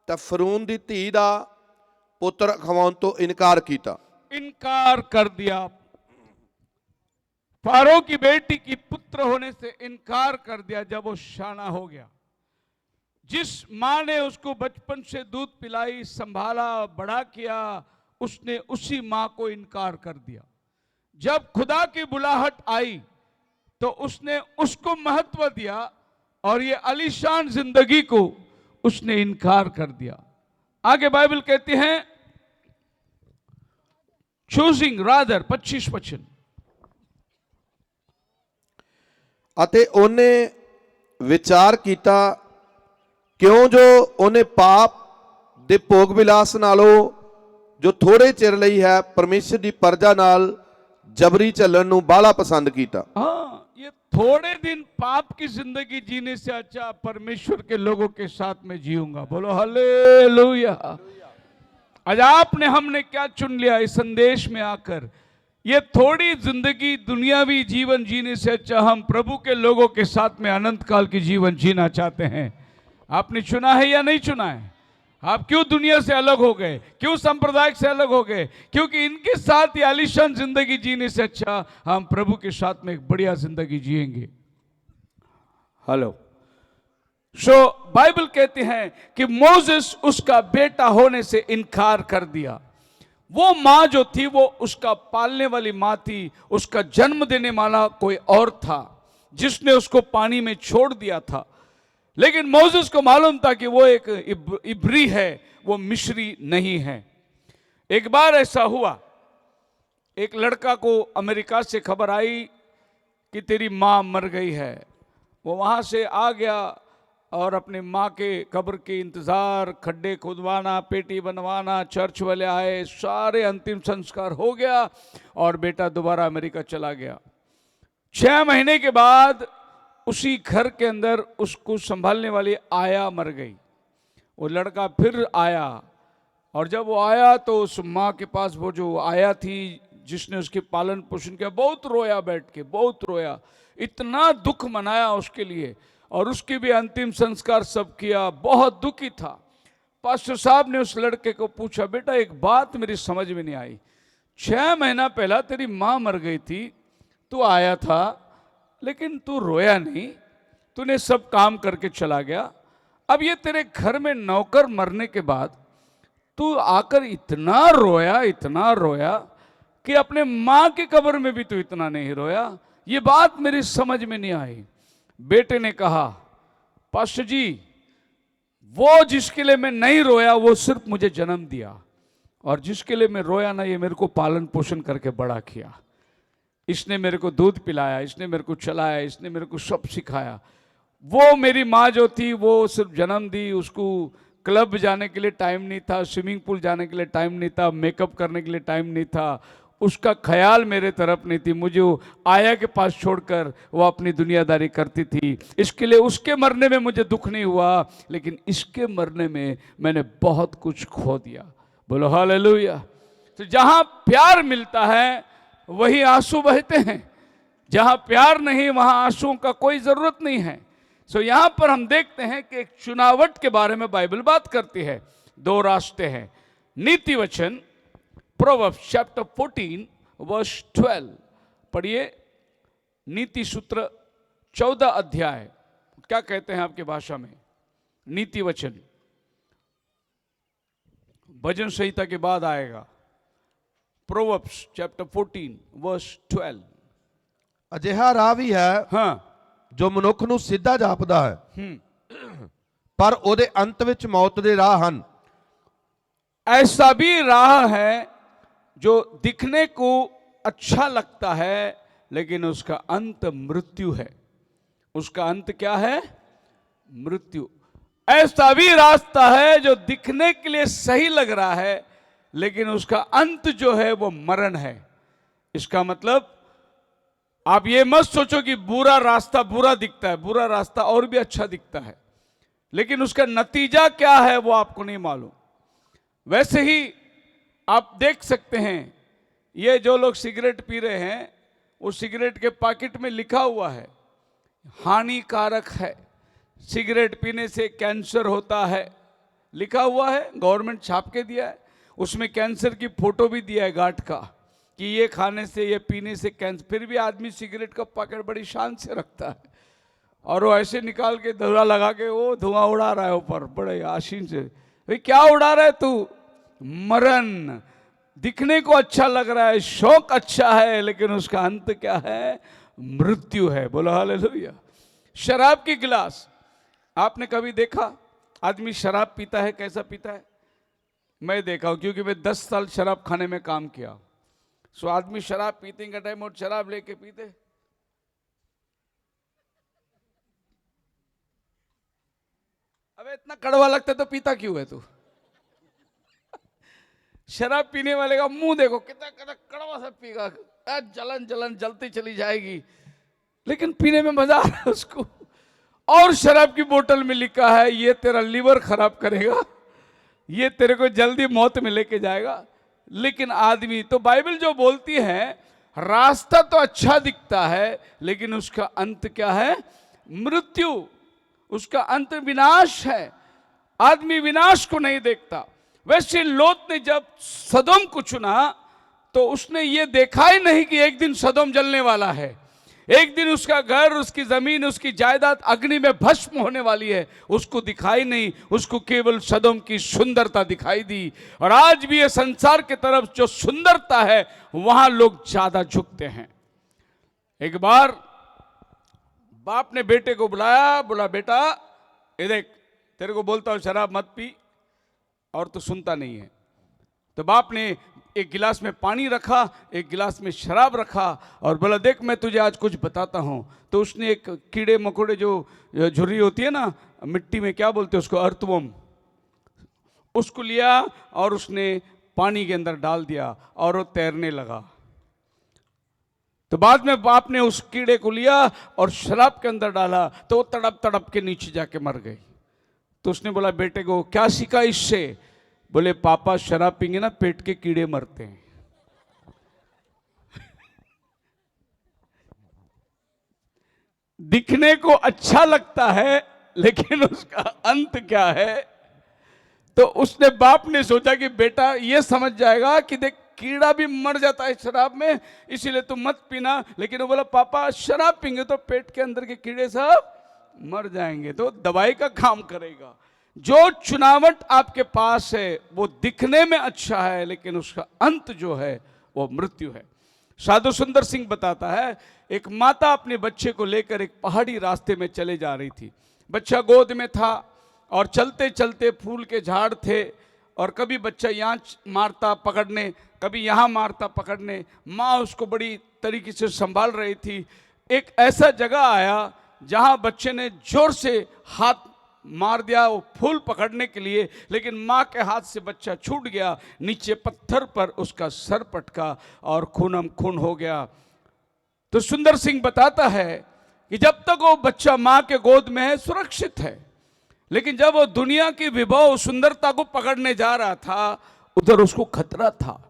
ਤਾਂ ਫਰੂਨ ਦੀ ਧੀ ਦਾ ਪੁੱਤਰ ਖਵਾਉਣ ਤੋਂ ਇਨਕਾਰ ਕੀਤਾ। इनकार कर दिया, फारो की बेटी की पुत्र होने से इनकार कर दिया जब वो शाना हो गया। जिस मां ने उसको बचपन से दूध पिलाई, संभाला, बड़ा किया, उसने उसी मां को इनकार कर दिया। जब खुदा की बुलाहट आई तो उसने उसको महत्व दिया और ये आलीशान जिंदगी को उसने इनकार कर दिया। आगे बाइबल कहती है, चूजिंग रादर 25 वचन। ਅਤੇ ਉਹਨੇ ਵਿਚਾਰ ਕੀਤਾ, ਕਿਉਂ ਜੋ ਉਹਨੇ ਪਾਪ ਦੇ ਭੋਗ ਵਿਲਾਸ ਨਾਲੋਂ ਜੋ ਥੋੜੇ ਚਿਰ ਲਈ ਹੈ ਪਰਮੇਸ਼ਰ ਦੀ ਪਰਜਾ ਨਾਲ ਜਬਰੀ ਚੱਲਣ ਨੂੰ ਬਾਹਲਾ ਪਸੰਦ ਕੀਤਾ। ये थोड़े दिन पाप की जिंदगी जीने से अच्छा परमेश्वर के लोगों के साथ में जीऊंगा। बोलो हालेलुया। आज आपने हमने क्या चुन लिया इस संदेश में आकर, ये थोड़ी जिंदगी दुनियावी जीवन जीने से अच्छा हम प्रभु के लोगों के साथ में अनंत काल की जीवन जीना चाहते हैं। आपने चुना है या नहीं चुना है? आप क्यों दुनिया से अलग हो गए, क्यों सांप्रदायिक से अलग हो गए? क्योंकि इनके साथ ये आलीशान जिंदगी जीने से अच्छा हम प्रभु के साथ में एक बढ़िया जिंदगी जिएंगे। हेलो। सो बाइबल कहते हैं कि मोसेस उसका बेटा होने से इनकार कर दिया। वो मां जो थी वो उसका पालने वाली मां थी, उसका जन्म देने वाला कोई और था जिसने उसको पानी में छोड़ दिया था। लेकिन मोसेस को मालूम था कि वो एक इब्री है, वो मिस्री नहीं है। एक बार ऐसा हुआ, एक लड़का को अमेरिका से खबर आई कि तेरी मां मर गई है। वो वहां से आ गया और अपने मां के कब्र के इंतजार, खड्डे खुदवाना, पेटी बनवाना, चर्च वाले आए, सारे अंतिम संस्कार हो गया और बेटा दोबारा अमेरिका चला गया। 6 महीने के बाद उसी घर के अंदर उसको संभालने वाली आया मर गई। वो लड़का फिर आया और जब वो आया तो उस माँ के पास वो जो आया थी जिसने उसके पालन पोषण किया, बहुत रोया, बैठ के बहुत रोया, इतना दुख मनाया उसके लिए और उसके भी अंतिम संस्कार सब किया, बहुत दुखी था। पास्टर साहब ने उस लड़के को पूछा, बेटा एक बात मेरी समझ में नहीं आई, 6 महीना पहला तेरी माँ मर गई थी, तू आया था लेकिन तू रोया नहीं, तूने सब काम करके चला गया। अब ये तेरे घर में नौकर मरने के बाद तू आकर इतना रोया कि अपने मां की कब्र में भी तू इतना नहीं रोया। ये बात मेरी समझ में नहीं आई। बेटे ने कहा, पास्टर जी वो जिसके लिए मैं नहीं रोया वो सिर्फ मुझे जन्म दिया, और जिसके लिए मैं रोया ना ये मेरे को पालन पोषण करके बड़ा किया। इसने मेरे को दूध पिलाया, इसने मेरे को चलाया, इसने मेरे को सब सिखाया। वो मेरी माँ जो थी वो सिर्फ जन्म दी, उसको क्लब जाने के लिए टाइम नहीं था, स्विमिंग पूल जाने के लिए टाइम नहीं था, मेकअप करने के लिए टाइम नहीं था, उसका ख्याल मेरे तरफ नहीं थी, मुझे वो आया के पास छोड़कर वो अपनी दुनियादारी करती थी। इसके लिए उसके मरने में मुझे दुख नहीं हुआ, लेकिन इसके मरने में मैंने बहुत कुछ खो दिया। बोलो हालेलुया। तो जहाँ प्यार मिलता है वही आंसू बहते हैं, जहां प्यार नहीं वहां आंसुओं का कोई जरूरत नहीं है। सो यहां पर हम देखते हैं कि एक चुनावट के बारे में बाइबल बात करती है। 2 रास्ते हैं। नीति वचन प्रोवर्ब्स चैप्टर 14 वर्स 12, पढ़िए नीति सूत्र 14 अध्याय, क्या कहते हैं आपकी भाषा में? नीति वचन, भजन संहिता के बाद आएगा। Proverbs chapter 14 verse 12। ਅਜਿਹਾ ਰਾਹ ਵੀ ਹੈ हाँ, ਜੋ ਮਨੁੱਖ ਨੂੰ ਸਿੱਧਾ ਜਾਪਦਾ ਹੈ, ਪਰ ਉਹਦੇ ਅੰਤ ਵਿੱਚ ਮੌਤ ਦੇ ਰਾਹ ਹਨ। ऐसा भी राह है जो दिखने को अच्छा लगता है लेकिन उसका अंत मृत्यु है। उसका अंत क्या है? मृत्यु। ऐसा भी रास्ता है जो दिखने के लिए सही लग रहा है लेकिन उसका अंत जो है वो मरण है। इसका मतलब आप ये मत सोचो कि बुरा रास्ता बुरा दिखता है, बुरा रास्ता और भी अच्छा दिखता है, लेकिन उसका नतीजा क्या है वो आपको नहीं मालूम। वैसे ही आप देख सकते हैं, ये जो लोग सिगरेट पी रहे हैं, वो सिगरेट के पैकेट में लिखा हुआ है हानिकारक है, सिगरेट पीने से कैंसर होता है, लिखा हुआ है, गवर्नमेंट छाप के दिया है। उसमें कैंसर की फोटो भी दिया है गांठ का कि ये खाने से, ये पीने से कैंसर। फिर भी आदमी सिगरेट का पैकेट बड़ी शान से रखता है और वो ऐसे निकाल के धुआं लगा के वो धुआं उड़ा रहा है ऊपर बड़े आशीन से। भाई क्या उड़ा रहा है तू? मरण। दिखने को अच्छा लग रहा है, शौक अच्छा है, लेकिन उसका अंत क्या है? मृत्यु है। बोलो हालेलुया। शराब की गिलास, आपने कभी देखा आदमी शराब पीता है? कैसा पीता है? मैं देखा हूं, क्योंकि मैं 10 साल शराब खाने में काम किया। सो आदमी शराब पीते के टाइम और शराब लेके पीते, अबे इतना कड़वा लगता है तो पीता क्यों है तू? शराब पीने वाले का मुंह देखो, कितना कितना कड़वा सा पीगा, जलन जलन जलती चली जाएगी, लेकिन पीने में मजा आ रहा है उसको। और शराब की बोतल में लिखा है ये तेरा लीवर खराब करेगा, ये तेरे को जल्दी मौत में लेके जाएगा। लेकिन आदमी तो, बाइबल जो बोलती है रास्ता तो अच्छा दिखता है लेकिन उसका अंत क्या है? मृत्यु। उसका अंत विनाश है। आदमी विनाश को नहीं देखता। वैसे लोत ने जब सदोम को चुना तो उसने ये देखा ही नहीं कि एक दिन सदोम जलने वाला है, एक दिन उसका घर, उसकी जमीन, उसकी जायदाद अग्नि में भस्म होने वाली है। उसको दिखाई नहीं, उसको केवल सदोम की सुंदरता दिखाई दी। और आज भी ये संसार की तरफ जो सुंदरता है वहां लोग ज्यादा झुकते हैं। एक बार बाप ने बेटे को बुलाया, बोला बेटा ये देख, तेरे को बोलता हूं शराब मत पी और तू सुनता नहीं है। तो बाप ने एक गिलास में पानी रखा, एक गिलास में शराब रखा और बोला देख मैं तुझे आज कुछ बताता हूं। तो उसने एक कीड़े मकोड़े जो झुर्री होती है ना मिट्टी में, क्या बोलते हैं उसको, अर्थवर्म, उसको लिया और उसने पानी के अंदर डाल दिया और वो तैरने लगा। तो बाद में बाप ने उस कीड़े को लिया और शराब के अंदर डाला तो वो तड़प तड़प के नीचे जाके मर गई। तो उसने बोला बेटे को क्या सीखा इससे? बोले पापा शराब पीएंगे ना पेट के कीड़े मरते हैं। दिखने को अच्छा लगता है लेकिन उसका अंत क्या है? तो उसने बाप ने सोचा कि बेटा ये समझ जाएगा कि देख कीड़ा भी मर जाता है शराब में, इसीलिए तुम मत पीना। लेकिन वो बोला पापा शराब पीएंगे तो पेट के अंदर के कीड़े सब मर जाएंगे, तो दवाई का काम करेगा। जो चुनावट आपके पास है वो दिखने में अच्छा है लेकिन उसका अंत जो है वो मृत्यु है। साधु सुंदर सिंह बताता है एक माता अपने बच्चे को लेकर एक पहाड़ी रास्ते में चले जा रही थी। बच्चा गोद में था और चलते चलते फूल के झाड़ थे और कभी बच्चा यहाँ मारता पकड़ने, कभी यहाँ मारता पकड़ने। माँ उसको बड़ी तरीके से संभाल रही थी। एक ऐसा जगह आया जहाँ बच्चे ने जोर से हाथ मार दिया वो फूल पकड़ने के लिए, लेकिन माँ के हाथ से बच्चा छूट गया, नीचे पत्थर पर उसका सर पटका और खूनम खून हो गया। तो सुंदर सिंह बताता है कि जब तक वो बच्चा माँ के गोद में है सुरक्षित है, लेकिन जब वो दुनिया की विभव सुंदरता को पकड़ने जा रहा था उधर उसको खतरा था,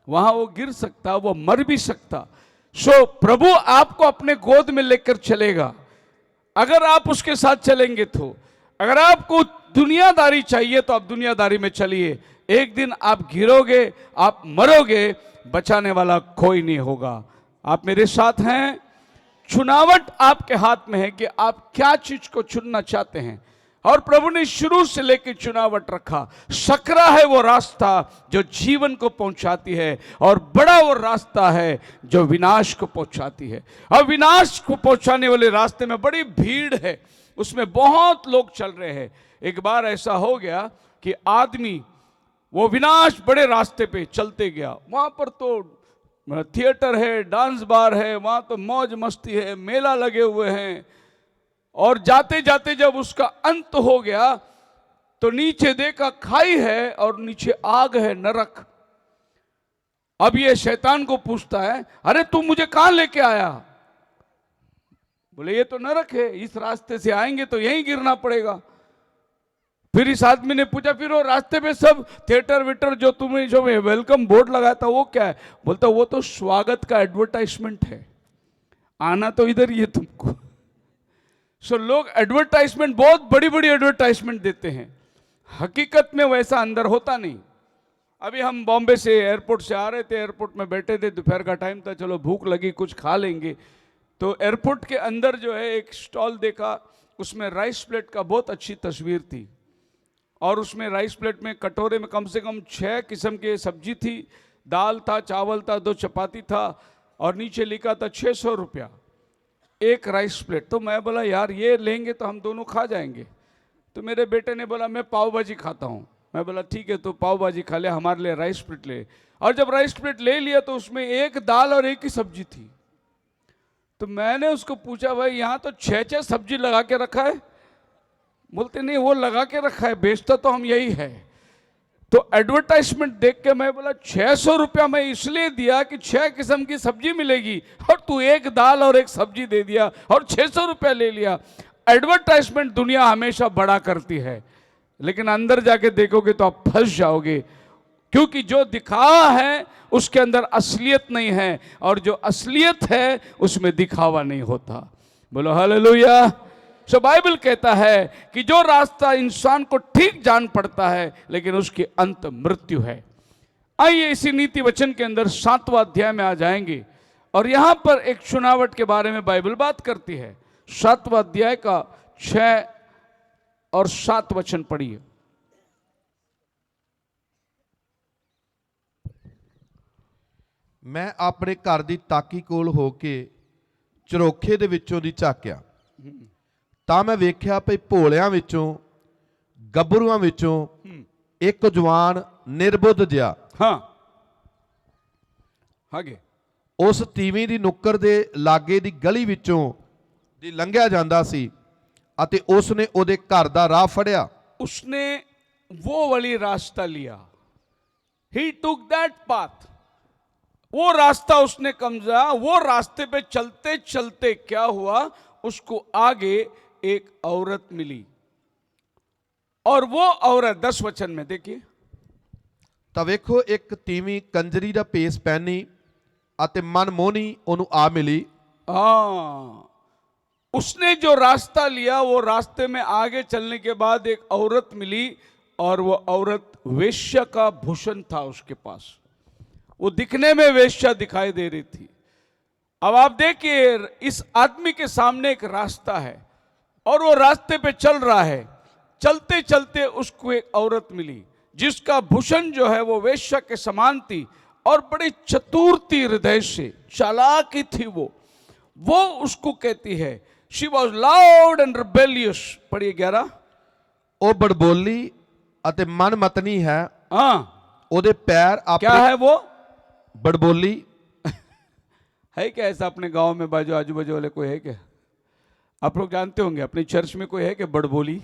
वहां वो गिर सकता, वो मर भी सकता। सो प्रभु आपको अपने गोद में लेकर चलेगा अगर आप उसके साथ चलेंगे। तो अगर आपको दुनियादारी चाहिए तो आप दुनियादारी में चलिए, एक दिन आप गिरोगे, आप मरोगे, बचाने वाला कोई नहीं होगा। आप मेरे साथ हैं? चुनावट आपके हाथ में है कि आप क्या चीज को चुनना चाहते हैं। और प्रभु ने शुरू से लेकर चुनावट रखा। सकरा है वो रास्ता जो जीवन को पहुंचाती है, और बड़ा वो रास्ता है जो विनाश को पहुंचाती है। और विनाश को पहुंचाने वाले रास्ते में बड़ी भीड़ है, उसमें बहुत लोग चल रहे हैं। एक बार ऐसा हो गया कि आदमी वो विनाश बड़े रास्ते पे चलते गया, वहां पर तो थिएटर है, डांस बार है, वहां तो मौज मस्ती है, मेला लगे हुए हैं। और जाते जाते जब उसका अंत हो गया तो नीचे देखा खाई है और नीचे आग है, नरक। अब ये शैतान को पूछता है, अरे तू मुझे कहां लेके आया? बोले ये तो नरक है, इस रास्ते से आएंगे तो यहीं गिरना पड़ेगा। फिर इस आदमी ने पूछा, फिर वो रास्ते पे सब थिएटर वेटर जो तुम्हें जो वेलकम बोर्ड लगाया था वो क्या है? बोलता वो तो स्वागत का एडवर्टाइजमेंट है, आना तो इधर ही है तुमको। सो लोग एडवर्टाइजमेंट, बहुत बड़ी बड़ी एडवर्टाइजमेंट देते हैं, हकीकत में वैसा अंदर होता नहीं। अभी हम बॉम्बे से एयरपोर्ट से आ रहे थे, एयरपोर्ट में बैठे थे, दोपहर का टाइम था, चलो भूख लगी कुछ खा लेंगे। तो एयरपोर्ट के अंदर जो है एक स्टॉल देखा, उसमें राइस प्लेट का बहुत अच्छी तस्वीर थी, और उसमें राइस प्लेट में कटोरे में कम से कम 6 किस्म के सब्जी थी, दाल था, चावल था, 2 चपाती था, और नीचे लिखा था 600 रुपया एक राइस प्लेट। तो मैं बोला यार ये लेंगे तो हम दोनों खा जाएंगे। तो मेरे बेटे ने बोला मैं पाव भाजी खाता हूँ। मैं बोला ठीक है, तो पाव भाजी खा ले, हमारे लिए राइस प्लेट ले। और जब राइस प्लेट ले लिया तो उसमें एक दाल और एक ही सब्जी थी। तो मैंने उसको पूछा, भाई यहाँ तो 6 सब्जी लगा के रखा है? बोलते नहीं, वो लगा के रखा है, बेचता तो हम यही है। तो एडवर्टाइजमेंट देख के मैं बोला 600 रुपया मैं इसलिए दिया कि 6 किस्म की सब्जी मिलेगी, और तू एक दाल और एक सब्जी दे दिया और 600 रुपया ले लिया। एडवर्टाइजमेंट दुनिया हमेशा बड़ा करती है, लेकिन अंदर जाके देखोगे तो आप फंस जाओगे, क्योंकि जो दिखावा है उसके अंदर असलियत नहीं है, और जो असलियत है उसमें दिखावा नहीं होता। बोलो हालेलुया। सो बाइबल कहता है कि जो रास्ता इंसान को ठीक जान पड़ता है, लेकिन उसके अंत मृत्यु है। आइए इसी नीति वचन के अंदर 7वां अध्याय में आ जाएंगे, और यहां पर एक चुनावट के बारे में बाइबल बात करती है। 7वां अध्याय का 6 और 7 वचन पढ़िए। मैं ਆਪਣੇ ਘਰ ਦੀ ਤਾਕੀ ਕੋਲ ਹੋ ਕੇ ਝਰੋਖੇ ਦੇ ਵਿੱਚੋਂ ਦੀ ਝਾਕਿਆ, ਤਾਂ ਮੈਂ ਵੇਖਿਆ ਭਈ ਭੋਲਿਆਂ ਵਿੱਚੋਂ, ਗੱਭਰੂਆਂ ਵਿੱਚੋਂ ਇੱਕ ਜਵਾਨ ਨਿਰਬੁੱਧ ਜਿਹਾ हाँ आगे ਉਸ ਤੀਵੀਂ ਦੀ ਨੁੱਕਰ ਦੇ ਲਾਗੇ ਦੀ ਗਲੀ ਵਿੱਚੋਂ ਦੀ ਲੰਘਿਆ ਜਾਂਦਾ ਸੀ, ਅਤੇ ਉਸ ਨੇ ਉਹਦੇ ਘਰ ਦਾ ਰਾਹ ਫੜਿਆ। उसने वो वाली रास्ता लिया, ही टुक दैट पाथ। वो रास्ता उसने कमजा, वो रास्ते पे चलते चलते क्या हुआ, उसको आगे एक औरत मिली, और वो औरत 10 वचन में देखिए। ਤਾਂ ਵੇਖੋ ਇੱਕ ਤੀਵੀਂ ਕੰਜਰੀ ਦਾ ਭੇਸ ਪਹਿਨੀ ਅਤੇ ਮਨਮੋਹਣੀ ਉਹਨੂੰ ਆ ਮਿਲੀ। हाँ, उसने जो रास्ता लिया, वो रास्ते में आगे चलने के बाद एक औरत मिली, और वो औरत वेश्या का भूषण था उसके पास, वो दिखने में वेश्या दिखाई दे रही थी। अब आप देखिए, इस आदमी के सामने एक रास्ता है, और वो रास्ते पे चल रहा है। चलते चलते उसको एक औरत मिली, जिसका भूषण जो है वो वेश्या के समान थी, और बड़ी चतुर थी, हृदय से चालाकी थी। वो उसको कहती है, she was loud and rebellious. पढ़िए 11। ਉਹ ਬੜਬੋਲੀ ਅਤੇ ਮਨਮਤਨੀ ਹੈ। हाँ, ਉਹਦੇ ਪੈਰ क्या है वो? बड़बोली है क्या ऐसा अपने गांव में, बाजू आजू बाजू वाले कोई है क्या? आप लोग जानते होंगे, अपनी चर्च में कोई है क्या बड़बोली?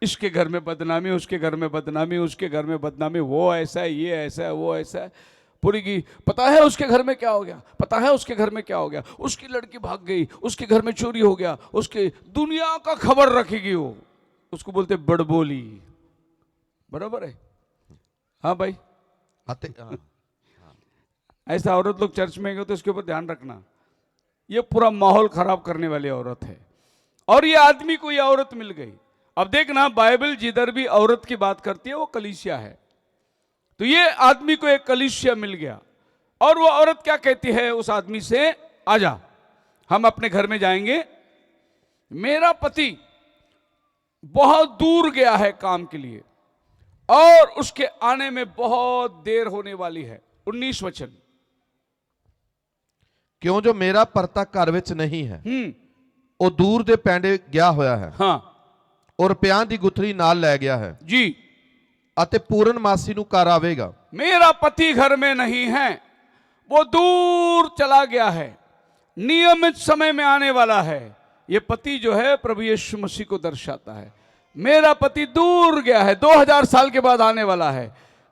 इसके घर में बदनामी, उसके घर में बदनामी, उसके घर में बदनामी, वो ऐसा है, ये ऐसा है, वो ऐसा है, पूरी की पता है उसके घर में क्या हो गया, पता है उसके घर में क्या हो गया, उसकी लड़की भाग गई, उसके घर में चोरी हो गया, उसके दुनिया का खबर रखेगी वो, उसको बोलते बड़बोली। बराबर है? हाँ भाई, ऐसा औरत लोग चर्च में गए तो इसके ऊपर ध्यान रखना, ये पूरा माहौल खराब करने वाली औरत है। और ये आदमी को ये औरत मिल गई। अब देखना, बाइबल जिधर भी औरत की बात करती है वो कलीसिया है। तो ये आदमी को एक कलीसिया मिल गया, और वो औरत क्या कहती है उस आदमी से, आजा हम अपने घर में जाएंगे, मेरा पति बहुत दूर गया है काम के लिए और उसके आने में बहुत देर होने वाली है। 19 वचन। ਕਿਉਂ ਜੋ ਮੇਰਾ ਪਰਤਾ ਘਰ ਵਿੱਚ ਨਹੀਂ ਹੈ ਉਹ ਦੂਰ ਦੇ ਪੈਂਡੇ ਗਿਆ ਹੋਇਆ ਹੈ हाँ ਔਰ ਰੁਪਿਆਂ ਦੀ ਗੁੱਥੜੀ ਨਾਲ ਲੈ ਗਿਆ ਹੈ जी, ਅਤੇ ਪੂਰਨਮਾਸੀ ਨੂੰ ਘਰ ਆਵੇਗਾ। मेरा पति घर में नहीं है, वो दूर चला गया है, नियमित समय में आने वाला है। ये पति जो है प्रभु यीशु मसीह को दर्शाता है। मेरा पति दूर गया है, 2000 साल के बाद आने वाला है।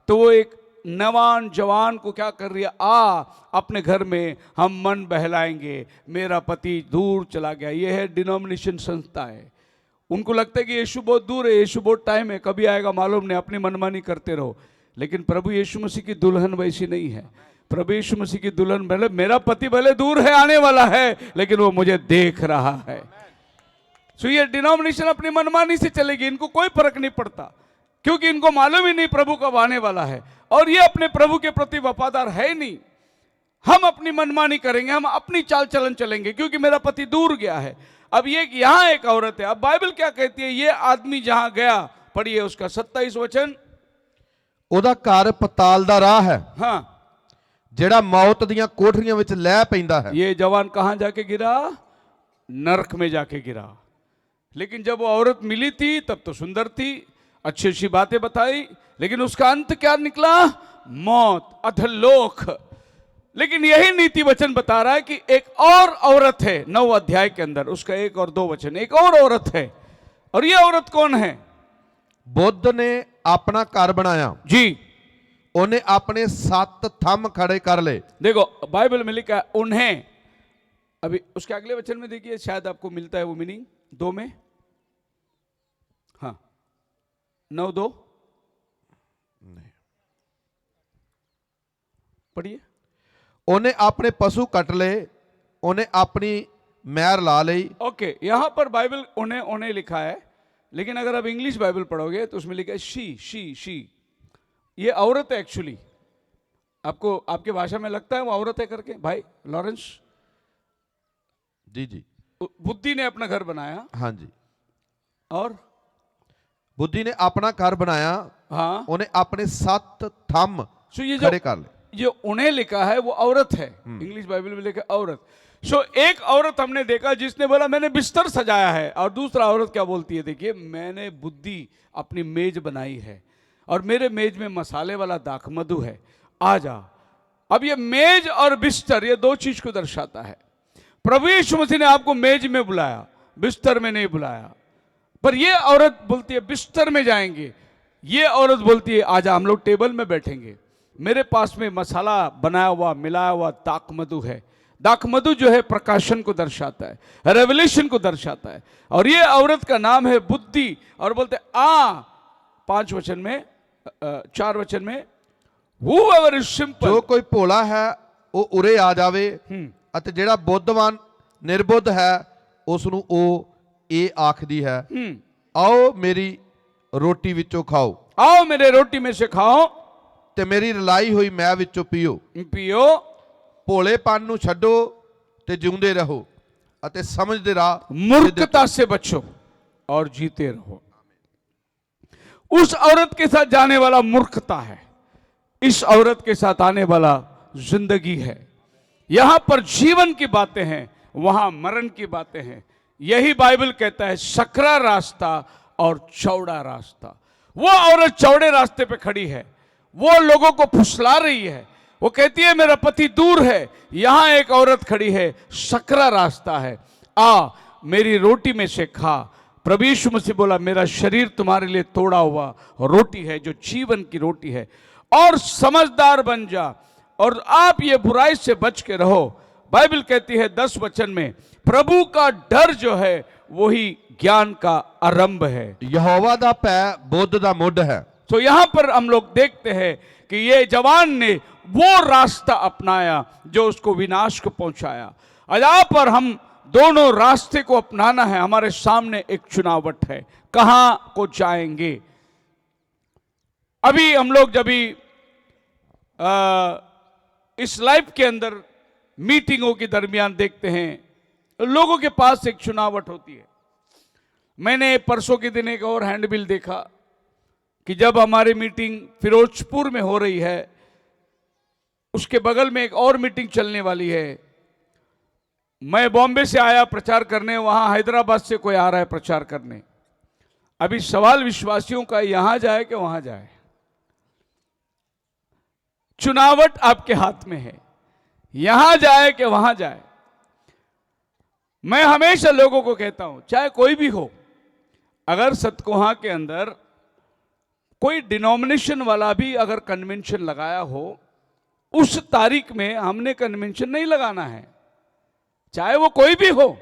तो वो एक नवान जवान को क्या कर रही है, आ अपने घर में हम मन बहलाएंगे, मेरा पति दूर चला गया। ये है डिनोमिनेशन संस्था है। उनको लगता है कि यीशु बहुत दूर है, यीशु बहुत टाइम है, कभी आएगा मालूम नहीं, अपनी मनमानी करते रहो। लेकिन प्रभु यीशु मसीह की दुल्हन वैसी नहीं है। प्रभु यीशु मसीह की दुल्हन भले, मेरा पति भले दूर है, आने वाला है, लेकिन वो मुझे देख रहा है। सो ये डिनोमिनेशन अपनी मनमानी से चलेगी, इनको कोई फर्क नहीं पड़ता, क्योंकि इनको मालूम ही नहीं प्रभु कब आने वाला है। और ये अपने प्रभु के प्रति वफादार है ही नहीं। हम अपनी मनमानी करेंगे, हम अपनी चाल चलन चलेंगे, क्योंकि मेरा पति दूर गया है। अब ये यहां एक औरत है। अब बाइबल क्या कहती है, ये आदमी जहां गया, पढ़िए उसका 27 वचन। ਉਹਦਾ ਘਰ ਪਤਾਲ ਦਾ ਰਾਹ ਹੈ हाँ, ਜਿਹੜਾ ਮੌਤ ਦੀਆਂ ਕੋਠਰੀਆਂ ਵਿੱਚ ਲੈ ਪੈਂਦਾ ਹੈ। ये जवान कहां जाके गिरा, नरक में जाके गिरा। लेकिन जब वो औरत मिली थी तब तो सुंदर थी, अच्छी अच्छी बातें बताई, लेकिन उसका अंत क्या निकला, मौत, अधोलोक। लेकिन यही नीति वचन बता रहा है कि एक और औरत है 9 अध्याय के अंदर, उसका 1 और 2 वचन, एक और औरत है। और ये औरत कौन है? ਬੁੱਧ ਨੇ ਆਪਣਾ ਘਰ ਬਣਾਇਆ, जी ਉਹਨੇ ਆਪਣੇ 7 ਥੰਮ ਖੜੇ ਕਰ ਲਏ। देखो बाइबल में लिखा है उन्हें, अभी उसके अगले वचन में देखिए, शायद आपको मिलता है वो मीनिंग 2 में। हाँ 9:2 पढ़िए। ਉਹਨੇ ਆਪਣੇ ਪਸ਼ੂ ਕੱਟ ਲਏ, ਉਹਨੇ ਆਪਣੀ ਮੈਰ ਲਾ ਲਈ। ओके, यहां पर बाइबल उन्हें उन्हें लिखा है, लेकिन अगर आप इंग्लिश बाइबल पढ़ोगे तो उसमें लिखा है शी। ये औरत है एक्चुअली। आपको आपके भाषा में लगता है वो औरत है करके, भाई लॉरेंस? जी जी, बुद्धि ने अपना घर बनाया, हाँ जी, और ਬੁੱਧੀ ਨੇ ਆਪਣਾ ਘਰ ਬਣਾਇਆ, हाँ, ਉਹਨੇ ਆਪਣੇ 7 ਥੰਮ सो ये खड़े कर ले। जो उन्हें लिखा है वो औरत है, इंग्लिश बाइबल में लिखा औरत। सो एक औरत हमने देखा जिसने बोला मैंने बिस्तर सजाया है, और दूसरा औरत क्या बोलती है, देखिए मैंने बुद्धि अपनी मेज बनाई है और मेरे मेज में मसाले वाला दाखमधु है, आ जा। अब ये मेज और बिस्तर, ये 2 चीज को दर्शाता है। प्रभु यीशु मसीह ने आपको मेज में बुलाया, बिस्तर में नहीं बुलाया। पर ये औरत बोलती है बिस्तर में जाएंगे, ये औरत बोलती है आजा हम लोग टेबल में बैठेंगे, मेरे पास में मसाला बनाया हुआ मिलाया हुआ दाखमधु है। दाखमधु जो है प्रकाशन को दर्शाता है, रेवलेशन को दर्शाता है। और ये औरत का नाम है बुद्धि। और बोलते आ 5 वचन में 4 वचन में, whoever is simple, ਜੋ ਕੋਈ ਭੋਲਾ ਹੈ ਉਹ ਉਰੇ ਆ ਜਾਵੇ, ਅਤੇ ਜਿਹੜਾ ਬੁੱਧਵਾਨ ਨਿਰਬੁੱਧ ਹੈ ਉਸ ਨੂੰ ਉਹ ਇਹ ਆਖਦੀ ਹੈ, ਆਓ ਮੇਰੀ ਰੋਟੀ ਵਿੱਚੋਂ ਖਾਓ, आओ मेरे रोटी में से खाओ, ਤੇ ਮੇਰੀ ਰਲਾਈ ਹੋਈ ਮੈਂ ਵਿੱਚੋਂ ਪੀਓ। पियो, ਭੋਲੇਪਨ ਨੂੰ ਛੱਡੋ ਤੇ ਜਿਉਂਦੇ ਰਹੋ ਅਤੇ ਸਮਝਦੇ ਰਾਹ मूर्खता से बचो और जीते रहो। उस औरत के साथ जाने वाला मूर्खता है, इस औरत के साथ आने वाला जिंदगी है। यहां पर जीवन की बातें हैं, वहां मरण की बातें हैं। यही बाइबल कहता है सकरा रास्ता और चौड़ा रास्ता। वो औरत चौड़े रास्ते पे खड़ी है, वो लोगों को फुसला रही है, वो कहती है मेरा पति दूर है। यहां एक औरत खड़ी है, सकरा रास्ता है, आ मेरी रोटी में से खा। प्रभु यीशु मसीह बोला मेरा शरीर तुम्हारे लिए तोड़ा हुआ रोटी है, जो जीवन की रोटी है, और समझदार बन जा और आप ये बुराई से बच के रहो। बाइबल कहती है 10 वचन में, प्रभु का डर जो है वही ज्ञान का आरंभ है। यहोवा दा भय बुद्ध दा मुੱਢ है। तो यहां पर हम लोग देखते हैं कि ये जवान ने वो रास्ता अपनाया जो उसको विनाश को पहुंचाया। आज यहाँ पर हम दोनों रास्ते को अपनाना है। हमारे सामने एक चुनावट है, कहां को जाएंगे। अभी हम लोग जब इस लाइफ के अंदर मीटिंगों के दरमियान देखते हैं लोगों के पास एक चुनावट होती है। मैंने परसों के दिन एक और हैंडबिल देखा कि जब हमारी मीटिंग फिरोजपुर में हो रही है, उसके बगल में एक और मीटिंग चलने वाली है। मैं बॉम्बे से आया प्रचार करने, वहां हैदराबाद से कोई आ रहा है प्रचार करने। अभी सवाल विश्वासियों का यहां जाए कि वहां जाए। चुनावट आपके हाथ में है, यहां जाए कि वहां जाए। मैं हमेशा लोगों को कहता हूं, चाहे कोई भी हो, अगर सतकोहा के अंदर कोई डिनोमिनेशन वाला भी अगर कन्वेंशन लगाया हो, उस तारीख में हमने कन्वेंशन नहीं लगाना है, चाहे वो कोई भी हो।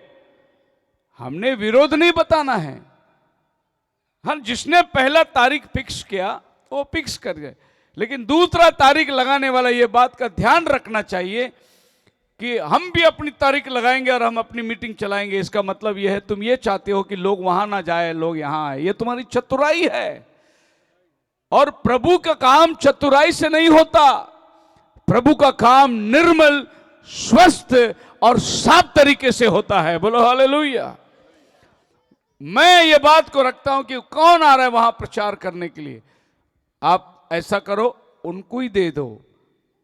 हमने विरोध नहीं बताना है। हम जिसने पहला तारीख फिक्स किया वो फिक्स कर गए, लेकिन दूसरा तारीख लगाने वाला ये बात का ध्यान रखना चाहिए कि हम भी अपनी तारीख लगाएंगे और हम अपनी मीटिंग चलाएंगे। इसका मतलब यह है तुम ये चाहते हो कि लोग वहां ना जाए, लोग यहां आए। ये तुम्हारी चतुराई है। और प्रभु का काम चतुराई से नहीं होता। प्रभु का काम निर्मल, स्वस्थ और साफ तरीके से होता है। बोलो हालेलुया। मैं ये बात को रखता हूं कि कौन आ रहा है वहां प्रचार करने के लिए, आप ऐसा करो, उनको ही दे दो।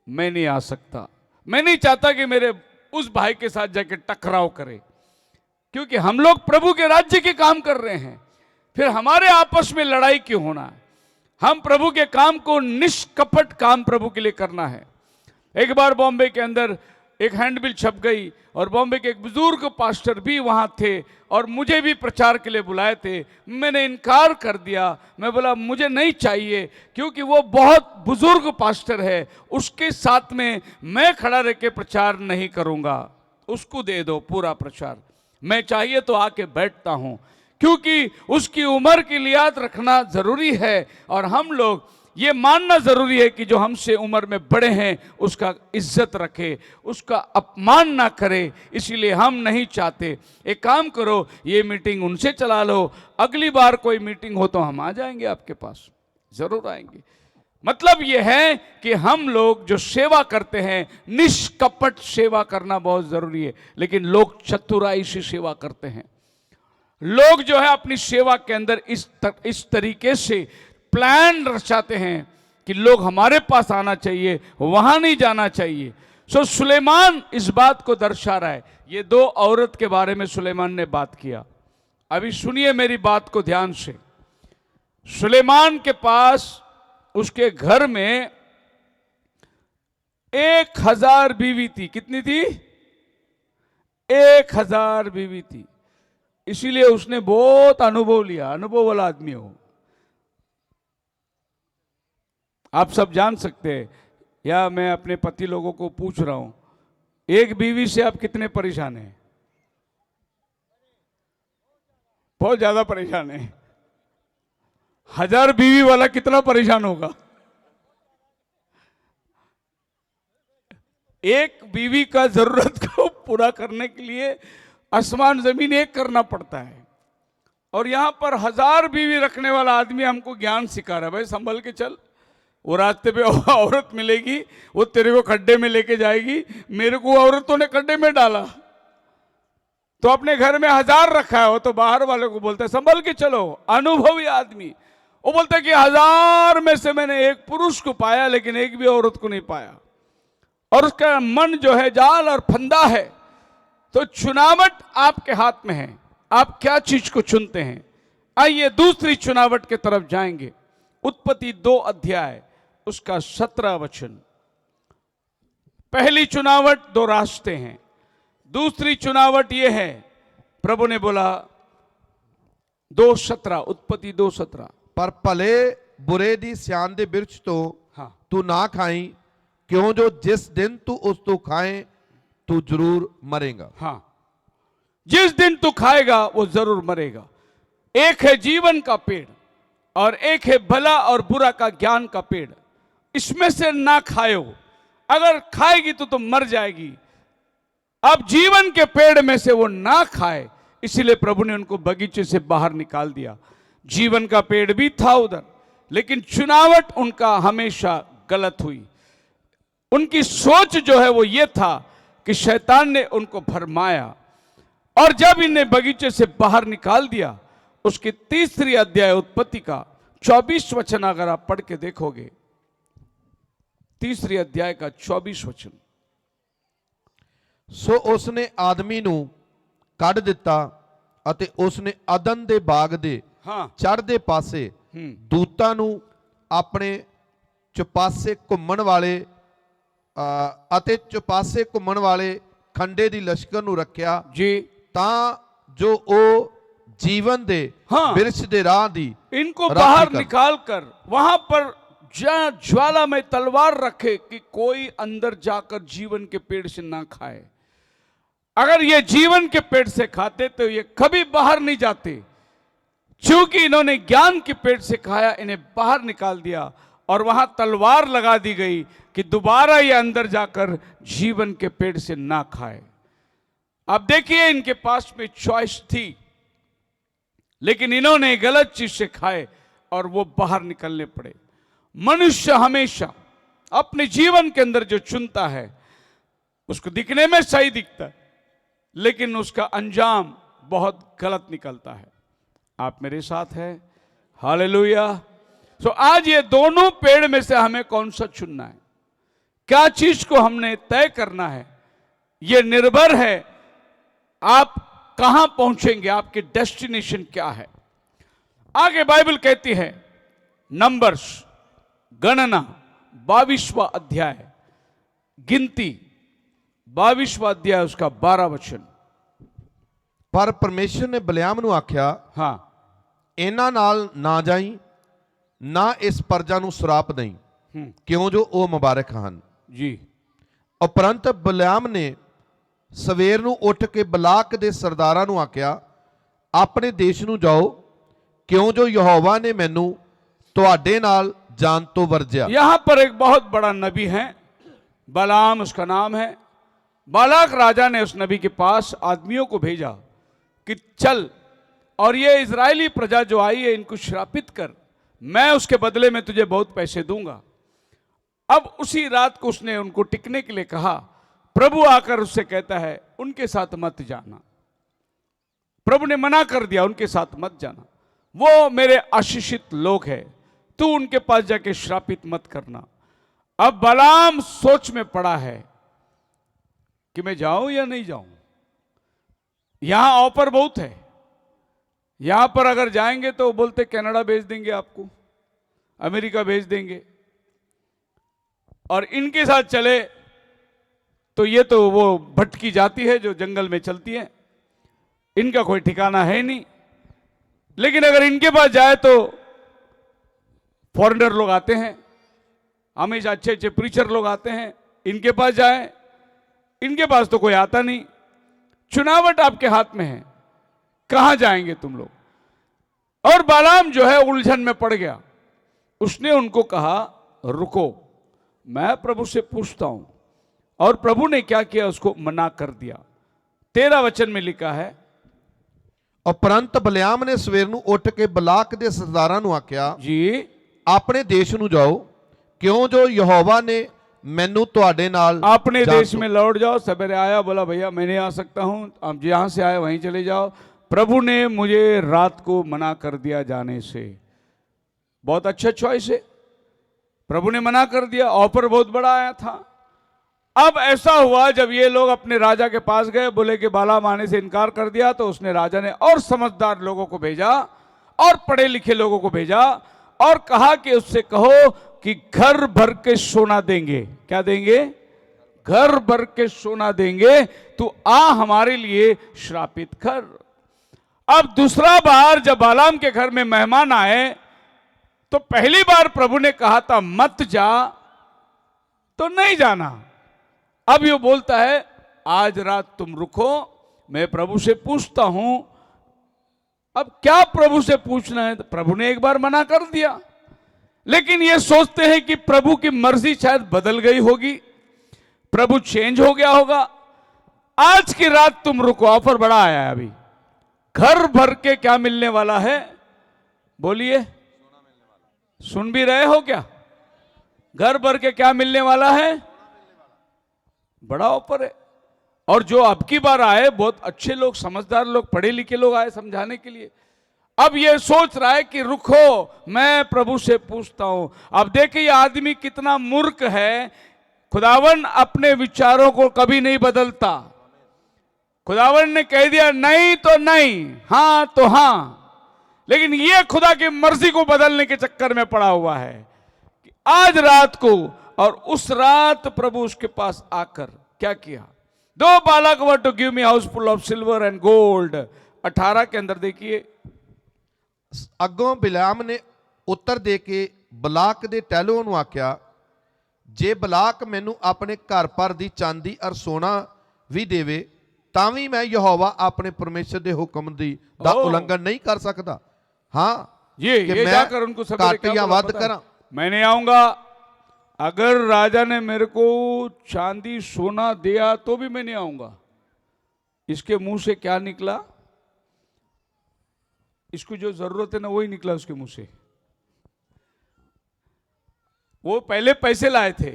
मैं नहीं आ सकता। मैं नहीं चाहता कि मेरे उस भाई के साथ जाके टकराव करे, क्योंकि हम लोग प्रभु के राज्य के काम कर रहे हैं। फिर हमारे आपस में लड़ाई क्यों होना है? हम प्रभु के काम को निष्कपट काम प्रभु के लिए करना है। एक बार बॉम्बे के अंदर एक हैंडबिल छप गई और बॉम्बे के एक बुजुर्ग पास्टर भी वहां थे और मुझे भी प्रचार के लिए बुलाए थे। मैंने इनकार कर दिया। मैं बोला मुझे नहीं चाहिए, क्योंकि वो बहुत बुजुर्ग पास्टर है, उसके साथ में मैं खड़ा रह के प्रचार नहीं करूंगा। उसको दे दो पूरा प्रचार। मैं चाहिए तो आके बैठता हूं, क्योंकि उसकी उम्र की लिहाज रखना जरूरी है और हम लोग ये मानना जरूरी है कि जो हमसे उम्र में बड़े हैं उसका इज्जत रखे, उसका अपमान ना करे। इसीलिए हम नहीं चाहते। एक काम करो, ये मीटिंग उनसे चला लो, अगली बार कोई मीटिंग हो तो हम आ जाएंगे आपके पास, जरूर आएंगे। मतलब ये है कि हम लोग जो सेवा करते हैं, निष्कपट सेवा करना बहुत जरूरी है। लेकिन लोग चतुराई से सेवा करते हैं। लोग जो है अपनी सेवा के अंदर इस तरीके से प्लान रचाते हैं कि लोग हमारे पास आना चाहिए, वहां नहीं जाना चाहिए। सो सुलेमान इस बात को दर्शा रहा है। ये दो औरत के बारे में सुलेमान ने बात किया। अभी सुनिए मेरी बात को ध्यान से। सुलेमान के पास उसके घर में 1000 बीवी थी। कितनी थी? 1000 बीवी थी। इसीलिए उसने बहुत अनुभव लिया। अनुभव वाला आदमी हो। आप सब जान सकते हैं, या मैं अपने पति लोगों को पूछ रहा हूं, एक बीवी से आप कितने परेशान हैं? बहुत ज्यादा परेशान है। 1000 बीवी वाला कितना परेशान होगा? एक बीवी का जरूरत को पूरा करने के लिए आसमान जमीन एक करना पड़ता है। और यहां पर 1000 बीवी रखने वाला आदमी हमको ज्ञान सिखा रहा है, भाई संभल के चल। वो रास्ते पे औरत मिलेगी, वो तेरे को खड्डे में लेके जाएगी। मेरे को औरतों ने खड्डे में डाला, तो अपने घर में 1000 रखा है, वो तो बाहर वाले को बोलता है संभल के चलो। अनुभवी आदमी वो बोलता है कि 1000 में से मैंने एक पुरुष को पाया, लेकिन एक भी औरत को नहीं पाया। और उसका मन जो है जाल और फंदा है। तो चुनावट आपके हाथ में है, आप क्या चीज को चुनते हैं। आइए दूसरी चुनावट की तरफ जाएंगे। उत्पत्ति 2 अध्याय उसका 17 वचन। पहली चुनावट 2 रास्ते हैं। दूसरी चुनावट यह है, प्रभु ने बोला 2:17, उत्पत्ति 2:17, पर भले बुरे दी सियान दे बिरछ तो हाँ तू ना खाई, क्यों जो जिस दिन तू उस तो खाए तू जरूर मरेगा। हाँ, जिस दिन तू खाएगा वो जरूर मरेगा। एक है जीवन का पेड़ और एक है भला और बुरा का ज्ञान का पेड़। इसमें से ना खाओ, अगर खाएगी तो तुम मर जाएगी। अब जीवन के पेड़ में से वो ना खाए, इसीलिए प्रभु ने उनको बगीचे से बाहर निकाल दिया। जीवन का पेड़ भी था उधर, लेकिन चुनावट उनका हमेशा गलत हुई। उनकी सोच जो है वो ये था कि शैतान ने उनको भरमाया और जब इन्हें बगीचे से बाहर निकाल दिया, उसके 3 अध्याय उत्पत्ति का 24 वचन अगर आप पढ़ के देखोगे, 3 अध्याय का 24 वचन। ਸੋ ਉਸਨੇ ਆਦਮੀ ਨੂੰ ਕੱਢ ਦਿੱਤਾ ਅਤੇ ਉਸਨੇ ਅਦਨ ਦੇ ਬਾਗ ਦੇ हाँ ਚੜ੍ਹਦੇ ਪਾਸੇ ਦੂਤਾਂ ਨੂੰ ਆਪਣੇ ਚੁਪਾਸੇ ਘੁੰਮਣ ਵਾਲੇ ਅਤੇ ਚੁਪਾਸੇ ਘੁੰਮਣ ਵਾਲੇ ਖੰਡੇ ਦੀ ਲਸ਼ਕਰ ਨੂੰ ਰੱਖਿਆ जी, ਤਾਂ ਜੋ ਉਹ ਜੀਵਨ ਦੇ हाँ। ਬਿਰਛ ਦੇ ਰਾਹ ਦੀ इनको राखी बाहर कर। निकाल कर वहां पर ज्वाला में तलवार रखे कि कोई अंदर जाकर जीवन के पेड़ से ना खाए। अगर ये जीवन के पेड़ से खाते तो ये कभी बाहर नहीं जाते। क्योंकि इन्होंने ज्ञान के पेड़ से खाया, इन्हें बाहर निकाल दिया और वहां तलवार लगा दी गई कि दोबारा ये अंदर जाकर जीवन के पेड़ से ना खाए। अब देखिए, इनके पास में चॉइस थी, लेकिन इन्होंने गलत चीज से खाए और वो बाहर निकलने पड़े। मनुष्य हमेशा अपने जीवन के अंदर जो चुनता है उसको दिखने में सही दिखता है, लेकिन उसका अंजाम बहुत गलत निकलता है। आप मेरे साथ हैं? हालेलुया। तो आज ये दोनों पेड़ में से हमें कौन सा चुनना है, क्या चीज को हमने तय करना है, ये निर्भर है आप कहां पहुंचेंगे, आपके डेस्टिनेशन क्या है। आगे बाइबल कहती है, नंबर्स गणना 22वां अध्याय, गिनती 22वां अध्याय उसका 12 वचन। ਪਰ ਪਰਮੇਸ਼ਰ ਨੇ ਬਲਿਆਮ ਨੂੰ ਆਖਿਆ, हाँ ਇਹਨਾਂ ਨਾਲ ਨਾ ਜਾਈ, ਨਾ ਇਸ ਪਰਜਾ ਨੂੰ ਸਰਾਪ ਦੇਈ, ਕਿਉਂ ਜੋ ਉਹ ਮੁਬਾਰਕ ਹਨ। जी, ਉਪਰੰਤ ਬਲਿਆਮ ਨੇ ਸਵੇਰ ਨੂੰ ਉੱਠ ਕੇ ਬਲਾਕ ਦੇ ਸਰਦਾਰਾਂ ਨੂੰ ਆਖਿਆ, ਆਪਣੇ ਦੇਸ਼ ਨੂੰ ਜਾਓ, ਕਿਉਂ ਜੋ ਯਹੋਵਾ ਨੇ ਮੈਨੂੰ ਤੁਹਾਡੇ ਨਾਲ ਜਾਨ ਤੋਂ ਵਰਜਿਆ। यहां पर एक बहुत बड़ा नबी है, बलाम उसका नाम है। बालाक राजा ने उस नबी के पास आदमियों को भेजा कि चल और ये इजरायली प्रजा जो आई है इनको श्रापित कर, मैं उसके बदले में तुझे बहुत पैसे दूंगा। अब उसी रात को उसने उनको टिकने के लिए कहा। प्रभु आकर उससे कहता है, उनके साथ मत जाना। प्रभु ने मना कर दिया, उनके साथ मत जाना, वो मेरे आशीषित लोग हैं, तू उनके पास जाके श्रापित मत करना। अब बलाम सोच में पड़ा है कि मैं जाऊं या नहीं जाऊं। यहां ऑफर बहुत है, यहां पर अगर जाएंगे तो बोलते कनाडा भेज देंगे आपको, अमेरिका भेज देंगे, और इनके साथ चले तो ये तो वो भटकी जाती है जो जंगल में चलती है, इनका कोई ठिकाना है नहीं। लेकिन अगर इनके पास जाए तो फॉरेनर लोग आते हैं, हमेशा अच्छे अच्छे प्रीचर लोग आते हैं, इनके पास जाए, इनके पास तो कोई आता नहीं। चुनावट आपके हाथ में है, कहां जाएंगे तुम लोग। और बालाम जो है उलझन में पड़ गया। उसने उनको कहा, रुको, मैं प्रभु से पूछता हूं। और प्रभु ने क्या किया, उसको मना कर दिया। 13 वचन में लिखा है, ਉਪਰੰਤ ਬਲਿਆਮ ਨੇ ਸਵੇਰ ਨੂੰ ਉੱਠ ਕੇ ਬਲਾਕ ਦੇ ਸਰਦਾਰਾਂ ਨੂੰ ਆਖਿਆ, जी ਆਪਣੇ ਦੇਸ਼ ਨੂੰ ਜਾਓ, ਕਿਉਂ ਜੋ ਯਹੋਵਾ ਨੇ ਮੈਨੂੰ ਤੁਹਾਡੇ ਨਾਲ अपने जान देश तो- में लौट जाओ। सवेरे आया, बोला भैया मैं नहीं आ सकता हूं, आप जहां से आए वहीं चले जाओ। प्रभु ने मुझे रात को मना कर दिया जाने से। बहुत अच्छा चॉइस है, प्रभु ने मना कर दिया, ऑफर बहुत बड़ा आया था। अब ऐसा हुआ, जब ये लोग अपने राजा के पास गए, बोले कि बालाम आने से इनकार कर दिया, तो उसने राजा ने और समझदार लोगों को भेजा और पढ़े लिखे लोगों को भेजा और कहा कि उससे कहो कि घर भर के सोना देंगे। क्या देंगे? घर भर के सोना देंगे, तू आ हमारे लिए श्रापित कर। अब दूसरा बार जब बालाम के घर में मेहमान आए तो पहली बार प्रभु ने कहा था मत जा, तो नहीं जाना। अब ये बोलता है आज रात तुम रुको, मैं प्रभु से पूछता हूं। अब क्या प्रभु से पूछना है, तो प्रभु ने एक बार मना कर दिया, लेकिन ये सोचते हैं कि प्रभु की मर्जी शायद बदल गई होगी, प्रभु चेंज हो गया होगा। आज की रात तुम रुको, ऑफर बड़ा आया है। अभी घर भर के क्या मिलने वाला है, बोलिए, सुन भी रहे हो क्या? घर भर के क्या मिलने वाला है? बड़ा ऑफर है। और जो अब की बार आए बहुत अच्छे लोग, समझदार लोग, पढ़े लिखे लोग आए समझाने के लिए। अब ये सोच रहा है कि रुको मैं प्रभु से पूछता हूं। अब देखिए आदमी कितना मूर्ख है। खुदावन अपने विचारों को कभी नहीं बदलता। खुदावन ने कह दिया नहीं तो नहीं, हां तो हां। लेकिन ये खुदा की मर्जी को बदलने के चक्कर में पड़ा हुआ है कि आज रात को और उस रात प्रभु उसके पास आकर क्या किया। दो बालक वर to give me house full of silver and gold. 18 के अंदर देखिए, ਅੱਗੋਂ ਬਿਲਾਮ ਨੇ ਉੱਤਰ ਦੇ ਕੇ ਬਲਾਕ ਦੇ ਟਹਿਲੂਆਂ ਨੂੰ ਆਖਿਆ, ਜੇ ਬਲਾਕ ਮੈਨੂੰ ਆਪਣੇ ਘਰ ਪਰ ਦੀ ਚਾਂਦੀ ਅਰ ਸੋਨਾ ਵੀ ਦੇਵੇ ਤਾਂ ਵੀ ਮੈਂ ਯਹੋਵਾ ਆਪਣੇ ਪਰਮੇਸ਼ਰ ਦੇ ਹੁਕਮ ਦਾ ਉਲੰਘਣ ਨਹੀਂ ਕਰ ਸਕਦਾ। हाँ ये जाकर उनको सब घट या वध करा, मैं नहीं आऊंगा। अगर राजा ने मेरे को चांदी सोना दिया तो भी मैं नहीं आऊंगा। इसके मुंह से क्या निकला? इसको जो जरूरत है ना वही निकला उसके मुंह से। वो पहले पैसे लाए थे,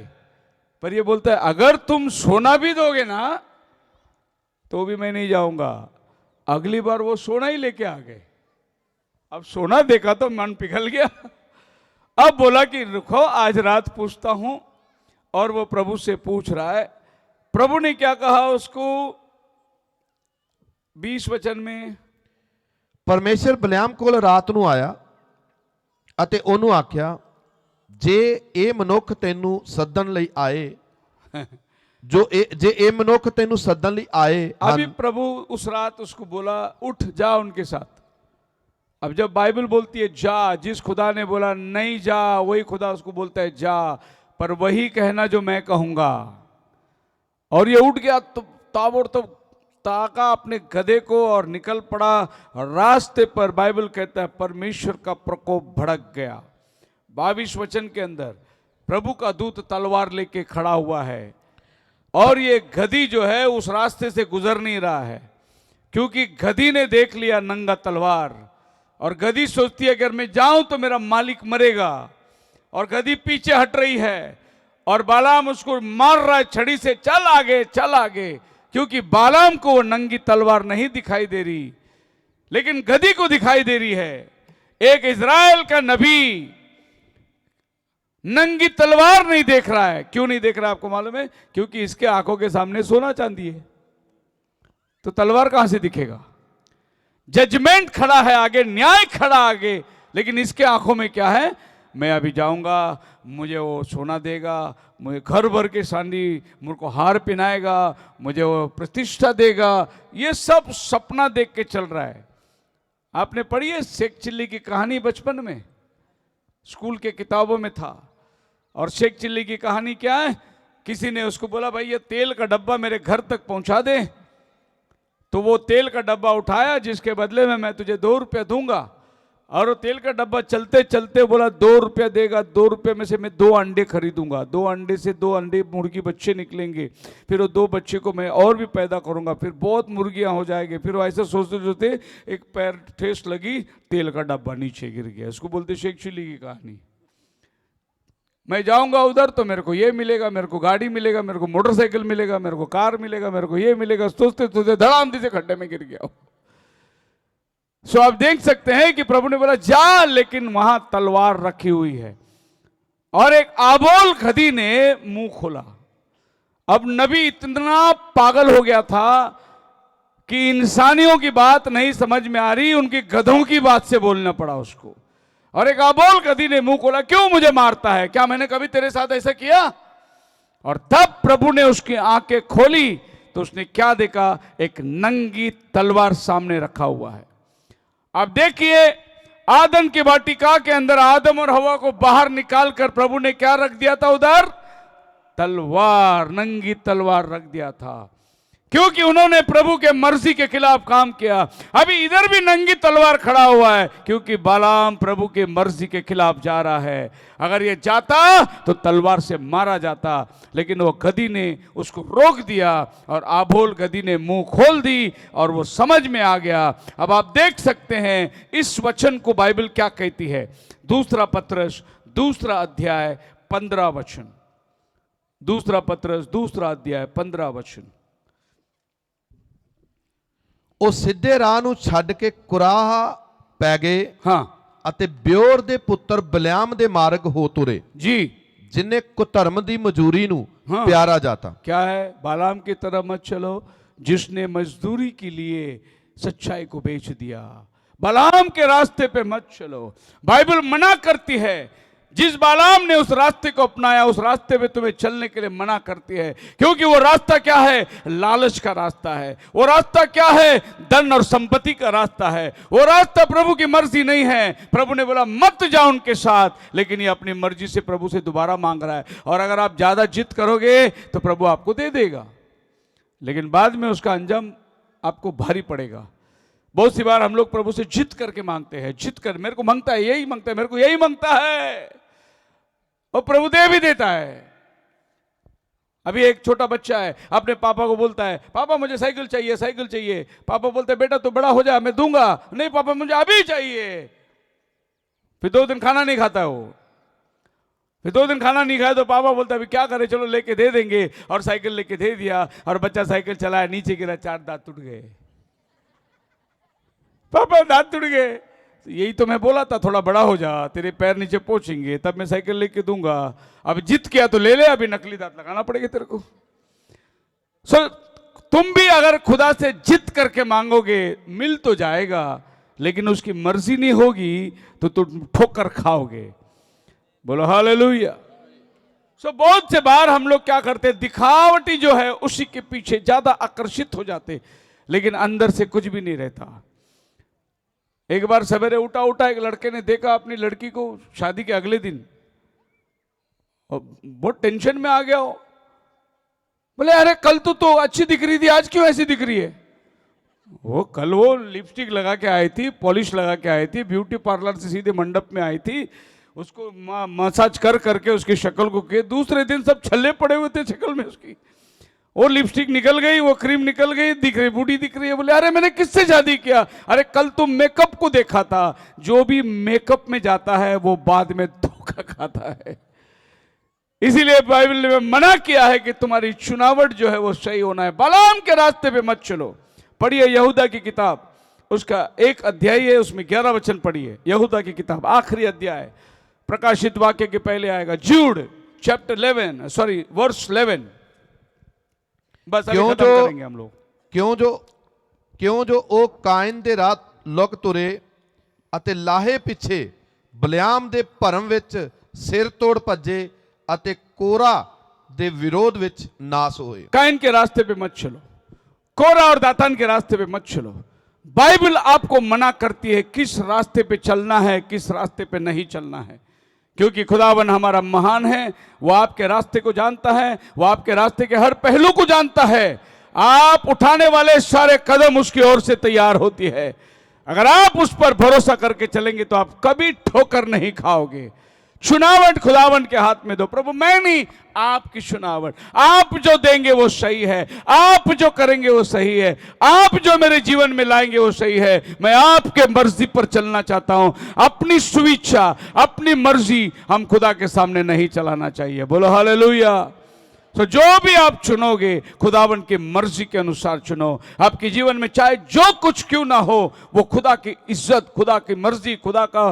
पर ये बोलता है अगर तुम सोना भी दोगे ना तो भी मैं नहीं जाऊंगा। अगली बार वो सोना ही लेके आ गए। अब सोना देखा तो मन पिघल गया। अब बोला कि रुको आज रात पूछता हूं। और वो प्रभु से पूछ रहा है। प्रभु ने क्या कहा उसको 20 वचन में, ਪਰਮੇਸ਼ਰ ਬਲਿਆਮ ਕੋਲ ਰਾਤ ਨੂੰ ਆਇਆ ਅਤੇ ਉਹਨੂੰ ਆਖਿਆ, ਜੇ ਇਹ ਮਨੁੱਖ ਤੈਨੂੰ ਸੱਦਣ ਲਈ ਆਏ, ਜੇ ਇਹ ਮਨੁੱਖ ਤੈਨੂੰ ਸੱਦਣ ਲਈ ਆਏ। अभी प्रभु उस रात उसको बोला उठ जा उनके साथ। अब जब बाइबल बोलती है जा, जिस खुदा ने बोला नहीं जा वही खुदा उसको बोलता है जा, पर वही कहना जो मैं कहूंगा। और ये उठ गया तो ताबड़तोड़ ताका अपने गधे को और निकल पड़ा। रास्ते पर बाइबल कहता है परमेश्वर का प्रकोप भड़क गया। 22 वचन के अंदर प्रभु का दूत तलवार लेके खड़ा हुआ है और ये गधी जो है उस रास्ते से गुजर नहीं रहा है, क्योंकि गधी ने देख लिया नंगा तलवार। और गधी सोचती है अगर मैं जाऊं तो मेरा मालिक मरेगा, और गधी पीछे हट रही है और बालाम उसको मार रहा है छड़ी से, चल आगे चल आगे, क्योंकि बालाम को वो नंगी तलवार नहीं दिखाई दे रही, लेकिन गधी को दिखाई दे रही है। एक इज़राइल का नबी नंगी तलवार नहीं देख रहा है। क्यों नहीं देख रहा आपको मालूम है? क्योंकि इसके आंखों के सामने सोना चांदी है, तो तलवार कहां से दिखेगा? जजमेंट खड़ा है आगे, न्याय खड़ा आगे, लेकिन इसके आंखों में क्या है? मैं अभी जाऊंगा, मुझे वो सोना देगा, मुझे घर भर के चांदी, मुझे को हार पहनाएगा, मुझे वो प्रतिष्ठा देगा। ये सब सपना देख के चल रहा है। आपने पढ़ी है शेख चिल्ली की कहानी? बचपन में स्कूल के किताबों में था। और शेख चिल्ली की कहानी क्या है? किसी ने उसको बोला भाई ये तेल का डब्बा मेरे घर तक पहुंचा दे। तो वो तेल का डब्बा उठाया, जिसके बदले में मैं तुझे 2 रुपया दूंगा। और वो तेल का डब्बा चलते चलते बोला 2 रुपया देगा, 2 रुपये में से मैं 2 अंडे खरीदूंगा, 2 अंडे से 2 अंडे मुर्गी बच्चे निकलेंगे, फिर वो 2 बच्चे को मैं और भी पैदा करूंगा, फिर बहुत मुर्गियां हो जाएंगे। फिर वो ऐसा सोचते सोचते एक पैर ठेस लगी, तेल का डब्बा नीचे गिर गया। इसको बोलते शेख चिल्ली की कहानी। मैं जाऊंगा उधर तो मेरे को ये मिलेगा, मेरे को गाड़ी मिलेगा, मेरे को मोटरसाइकिल मिलेगा, मेरे को कार मिलेगा, मेरे को ये मिलेगा, सोचते सोचते धड़ाम से खड्डे में गिर गया। सो आप देख सकते हैं कि प्रभु ने बोला जा, लेकिन वहां तलवार रखी हुई है। और एक आबोल गधी ने मुंह खोला। अब नबी इतना पागल हो गया था कि इंसानियों की बात नहीं समझ में आ रही, उनकी गधों की बात से बोलना पड़ा उसको। और एक आबोल गधी ने मुंह खोला, क्यों मुझे मारता है? क्या मैंने कभी तेरे साथ ऐसा किया? और तब प्रभु ने उसकी आंखें खोली तो उसने क्या देखा? एक नंगी तलवार सामने रखा हुआ है। अब देखिए आदम की वाटिका के अंदर आदम और हवा को बाहर निकालकर प्रभु ने क्या रख दिया था? उधर तलवार, नंगी तलवार रख दिया था, क्योंकि उन्होंने प्रभु के मर्जी के खिलाफ काम किया। अभी इधर भी नंगी तलवार खड़ा हुआ है, क्योंकि बालाम प्रभु के मर्जी के खिलाफ जा रहा है। अगर ये जाता तो तलवार से मारा जाता, लेकिन वो गधी ने उसको रोक दिया और आबोल गधी ने मुंह खोल दी और वो समझ में आ गया। अब आप देख सकते हैं इस वचन को बाइबल क्या कहती है। 2 पत्रस 2 अध्याय 15 वचन। दूसरा पत्रस दूसरा अध्याय 15 वचन। ਉਹ ਸਿੱਧੇ ਰਾਹ ਨੂੰ ਛੱਡ ਕੇ ਕੁਰਾਹ ਪੈ ਗਏ हाँ ਅਤੇ ਬਿਓਰ ਦੇ ਪੁੱਤਰ ਬਲਿਆਮ ਦੇ ਮਾਰਗ ਹੋ ਤੁਰੇ, जी, ਜਿਨੇ ਕੁਧਰਮ ਦੀ ਮਜ਼ਦੂਰੀ ਨੂੰ हाँ। ਪਿਆਰਾ ਜਾਤਾ। क्या है? बालाम की तरह मत चलो जिसने मजदूरी के लिए सच्चाई को बेच दिया। बालाम के रास्ते पे मत चलो। बाइबल मना करती है, जिस बालाम ने उस रास्ते को अपनाया उस रास्ते पे तुम्हें चलने के लिए मना करती है, क्योंकि वो रास्ता क्या है? लालच का रास्ता है। वो रास्ता क्या है? धन और संपत्ति का रास्ता है। वो रास्ता प्रभु की मर्जी नहीं है। प्रभु ने बोला मत जाओ उनके साथ, लेकिन ये अपनी मर्जी से प्रभु से दोबारा मांग रहा है। और अगर आप ज्यादा जिद करोगे तो प्रभु आपको दे देगा, लेकिन बाद में उसका अंजाम आपको भारी पड़ेगा। बहुत सी बार हम लोग प्रभु से जिद करके मांगते हैं, जिद कर, मेरे को मांगता है, यही मांगता है, मेरे को यही मांगता है, और प्रभु दे भी देता है। अभी एक छोटा बच्चा है, अपने पापा को बोलता है, पापा मुझे साइकिल चाहिए, साइकिल चाहिए। पापा बोलते हैं, बेटा तू बड़ा हो जा, मैं दूंगा। नहीं पापा मुझे अभी चाहिए। फिर 2 दिन खाना नहीं खाता वो। फिर 2 दिन खाना नहीं खाया तो पापा बोलता है, अभी क्या करे, चलो लेके दे देंगे। और साइकिल लेके दे दिया, और बच्चा साइकिल चलाया, नीचे गिरा, 4 दांत टूट गए। पापा दांत टूट गए। यही तो मैं बोला था, थोड़ा बड़ा हो जा, तेरे पैर नीचे पहुंचेंगे, तब मैं साइकिल लेके दूंगा। अब जिद किया तो ले ले, अभी नकली दांत लगाना पड़ेगा तेरे को। तुम भी अगर खुदा से जिद करके मांगोगे मिल तो जाएगा, लेकिन उसकी मर्जी नहीं होगी तो तुम ठोकर खाओगे। बोलो हालेलुया। बहुत से बार हम लोग क्या करते, दिखावटी जो है उसी के पीछे ज्यादा आकर्षित हो जाते, लेकिन अंदर से कुछ भी नहीं रहता। एक बार सवेरे उठा एक लड़के ने देखा अपनी लड़की को शादी के अगले दिन, और बहुत टेंशन में आ गया हो। बोले अरे कल तो अच्छी दिख रही थी, आज क्यों ऐसी दिख रही है? वो कल वो लिपस्टिक लगा के आई थी, पॉलिश लगा के आई थी, ब्यूटी पार्लर से सीधे मंडप में आई थी, उसको मसाज कर करके उसकी शक्ल को किए। दूसरे दिन सब छल्ले पड़े हुए थे शक्ल में उसकी, वो लिपस्टिक निकल गई, वो क्रीम निकल गई, दिख रही बूढ़ी दिख रही है। बोले अरे मैंने किससे शादी किया? अरे कल तुम मेकअप को देखा था। जो भी मेकअप में जाता है वो बाद में धोखा खाता है। इसीलिए बाइबल ने मना किया है कि तुम्हारी चुनावट जो है वो सही होना है। बालाम के रास्ते पे मत चलो। पढ़िए यहूदा की किताब, उसका 1 अध्याय है, उसमें 11 वचन पढ़िए। यहूदा की किताब आखिरी अध्याय, प्रकाशित वाक्य के पहले आएगा, जूड चैप्टर 11 सॉरी वर्स 11। बस अभी खत्म करेंगे हम लोग। क्यों जो ਉਹ ਕਾਇਨ ਦੇ ਰਾਹ ਲੁਕ ਤੁਰੇ ਅਤੇ ਲਾਹੇ ਪਿੱਛੇ ਬਲਿਆਮ ਦੇ ਭਰਮ ਵਿੱਚ ਸਿਰ ਤੋੜ ਭੱਜੇ ਅਤੇ ਕੋਰਾ ਦੇ ਵਿਰੋਧ ਵਿੱਚ ਨਾਸ ਹੋਏ। कायन के रास्ते पे मत चलो, कोरा और दातान के रास्ते पे मत चलो। बाइबल आपको मना करती है किस रास्ते पे चलना है, किस रास्ते पे नहीं चलना है, क्योंकि खुदावन हमारा महान है। वो आपके रास्ते को जानता है, वो आपके रास्ते के हर पहलू को जानता है। आप उठाने वाले सारे कदम उसकी ओर से तैयार होती है। अगर आप उस पर भरोसा करके चलेंगे तो आप कभी ठोकर नहीं खाओगे। चुनावट खुदावन के हाथ में दो। प्रभु मैं नहीं, आपकी चुनावट, आप जो देंगे वो सही है, आप जो करेंगे वो सही है, आप जो मेरे जीवन में लाएंगे वो सही है। मैं आपके मर्जी पर चलना चाहता हूं। अपनी स्वेच्छा, अपनी मर्जी हम खुदा के सामने नहीं चलाना चाहिए। बोलो हालेलुया। तो जो भी आप चुनोगे खुदावन की मर्जी के अनुसार चुनो। आपके जीवन में चाहे जो कुछ क्यों ना हो, वो खुदा की इज्जत, खुदा की मर्जी, खुदा का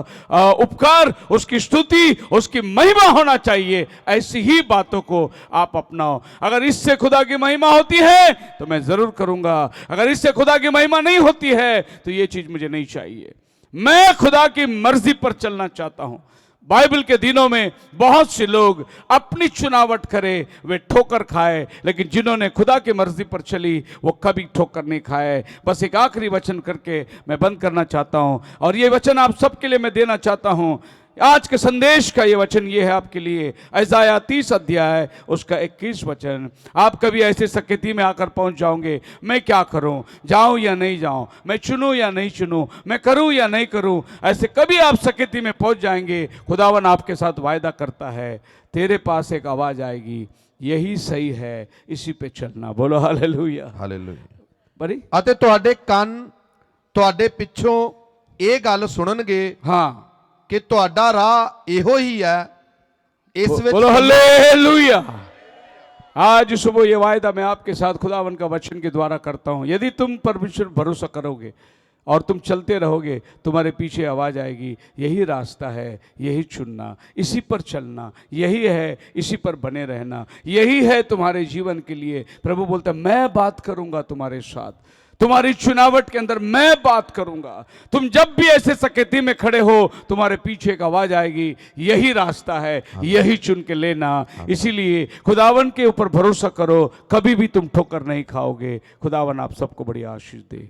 उपकार, उसकी स्तुति, उसकी महिमा होना चाहिए। ऐसी ही बातों को आप अपनाओ। अगर इससे खुदा की महिमा होती है तो मैं जरूर करूंगा, अगर इससे खुदा की महिमा नहीं होती है तो ये चीज मुझे नहीं चाहिए। मैं खुदा की मर्जी पर चलना चाहता हूं। बाइबल के दिनों में बहुत से लोग अपनी चुनावट करें, वे ठोकर खाए, लेकिन जिन्होंने खुदा की मर्जी पर चली वो कभी ठोकर नहीं खाए। बस एक आखिरी वचन करके मैं बंद करना चाहता हूं, और ये वचन आप सबके लिए मैं देना चाहता हूं। आज के संदेश का ये वचन ये है आपके लिए, यशायाह 30 अध्याय उसका 21 वचन। आप कभी ऐसे स्थिति में आकर पहुंच जाओगे, मैं क्या करूं, जाऊं या नहीं जाऊं, मैं चुनूं या नहीं चुनूं, मैं करूं या नहीं करूं, ऐसे कभी आप स्थिति में पहुंच जाएंगे। खुदावन आपके साथ वायदा करता है, तेरे पास एक आवाज आएगी, यही सही है, इसी पे चलना। बोलो हालेलुया ਹਾਲੇਲੂਇਆ। बड़ी ਅਤੇ ਤੁਹਾਡੇ ਕੰਨ ਤੁਹਾਡੇ ਪਿੱਛੋਂ ਇਹ ਗੱਲ ਸੁਣਨਗੇ हाँ ਕਿ ਤੁਹਾਡਾ ਰਾਹ ਇਹੋ ਹੀ ਹੈ, ਇਸ ਵਿੱਚ बोलो हालेलुया। आज सुबह ये वायदा मैं आपके साथ खुदावन का वचन के द्वारा करता हूं, यदि तुम परमेश्वर पर भरोसा करोगे और तुम चलते रहोगे, तुम्हारे पीछे आवाज आएगी, यही रास्ता है, यही चुनना, इसी पर चलना, यही है, इसी पर बने रहना, यही है तुम्हारे जीवन के लिए। प्रभु बोलता है मैं बात करूंगा तुम्हारे साथ, तुम्हारी चुनावट के अंदर मैं बात करूंगा। तुम जब भी ऐसे सकेती में खड़े हो, तुम्हारे पीछे एक आवाज आएगी, यही रास्ता है, यही चुन के लेना। इसीलिए खुदावन के ऊपर भरोसा करो, कभी भी तुम ठोकर नहीं खाओगे। खुदावन आप सबको बड़ी आशीष दे।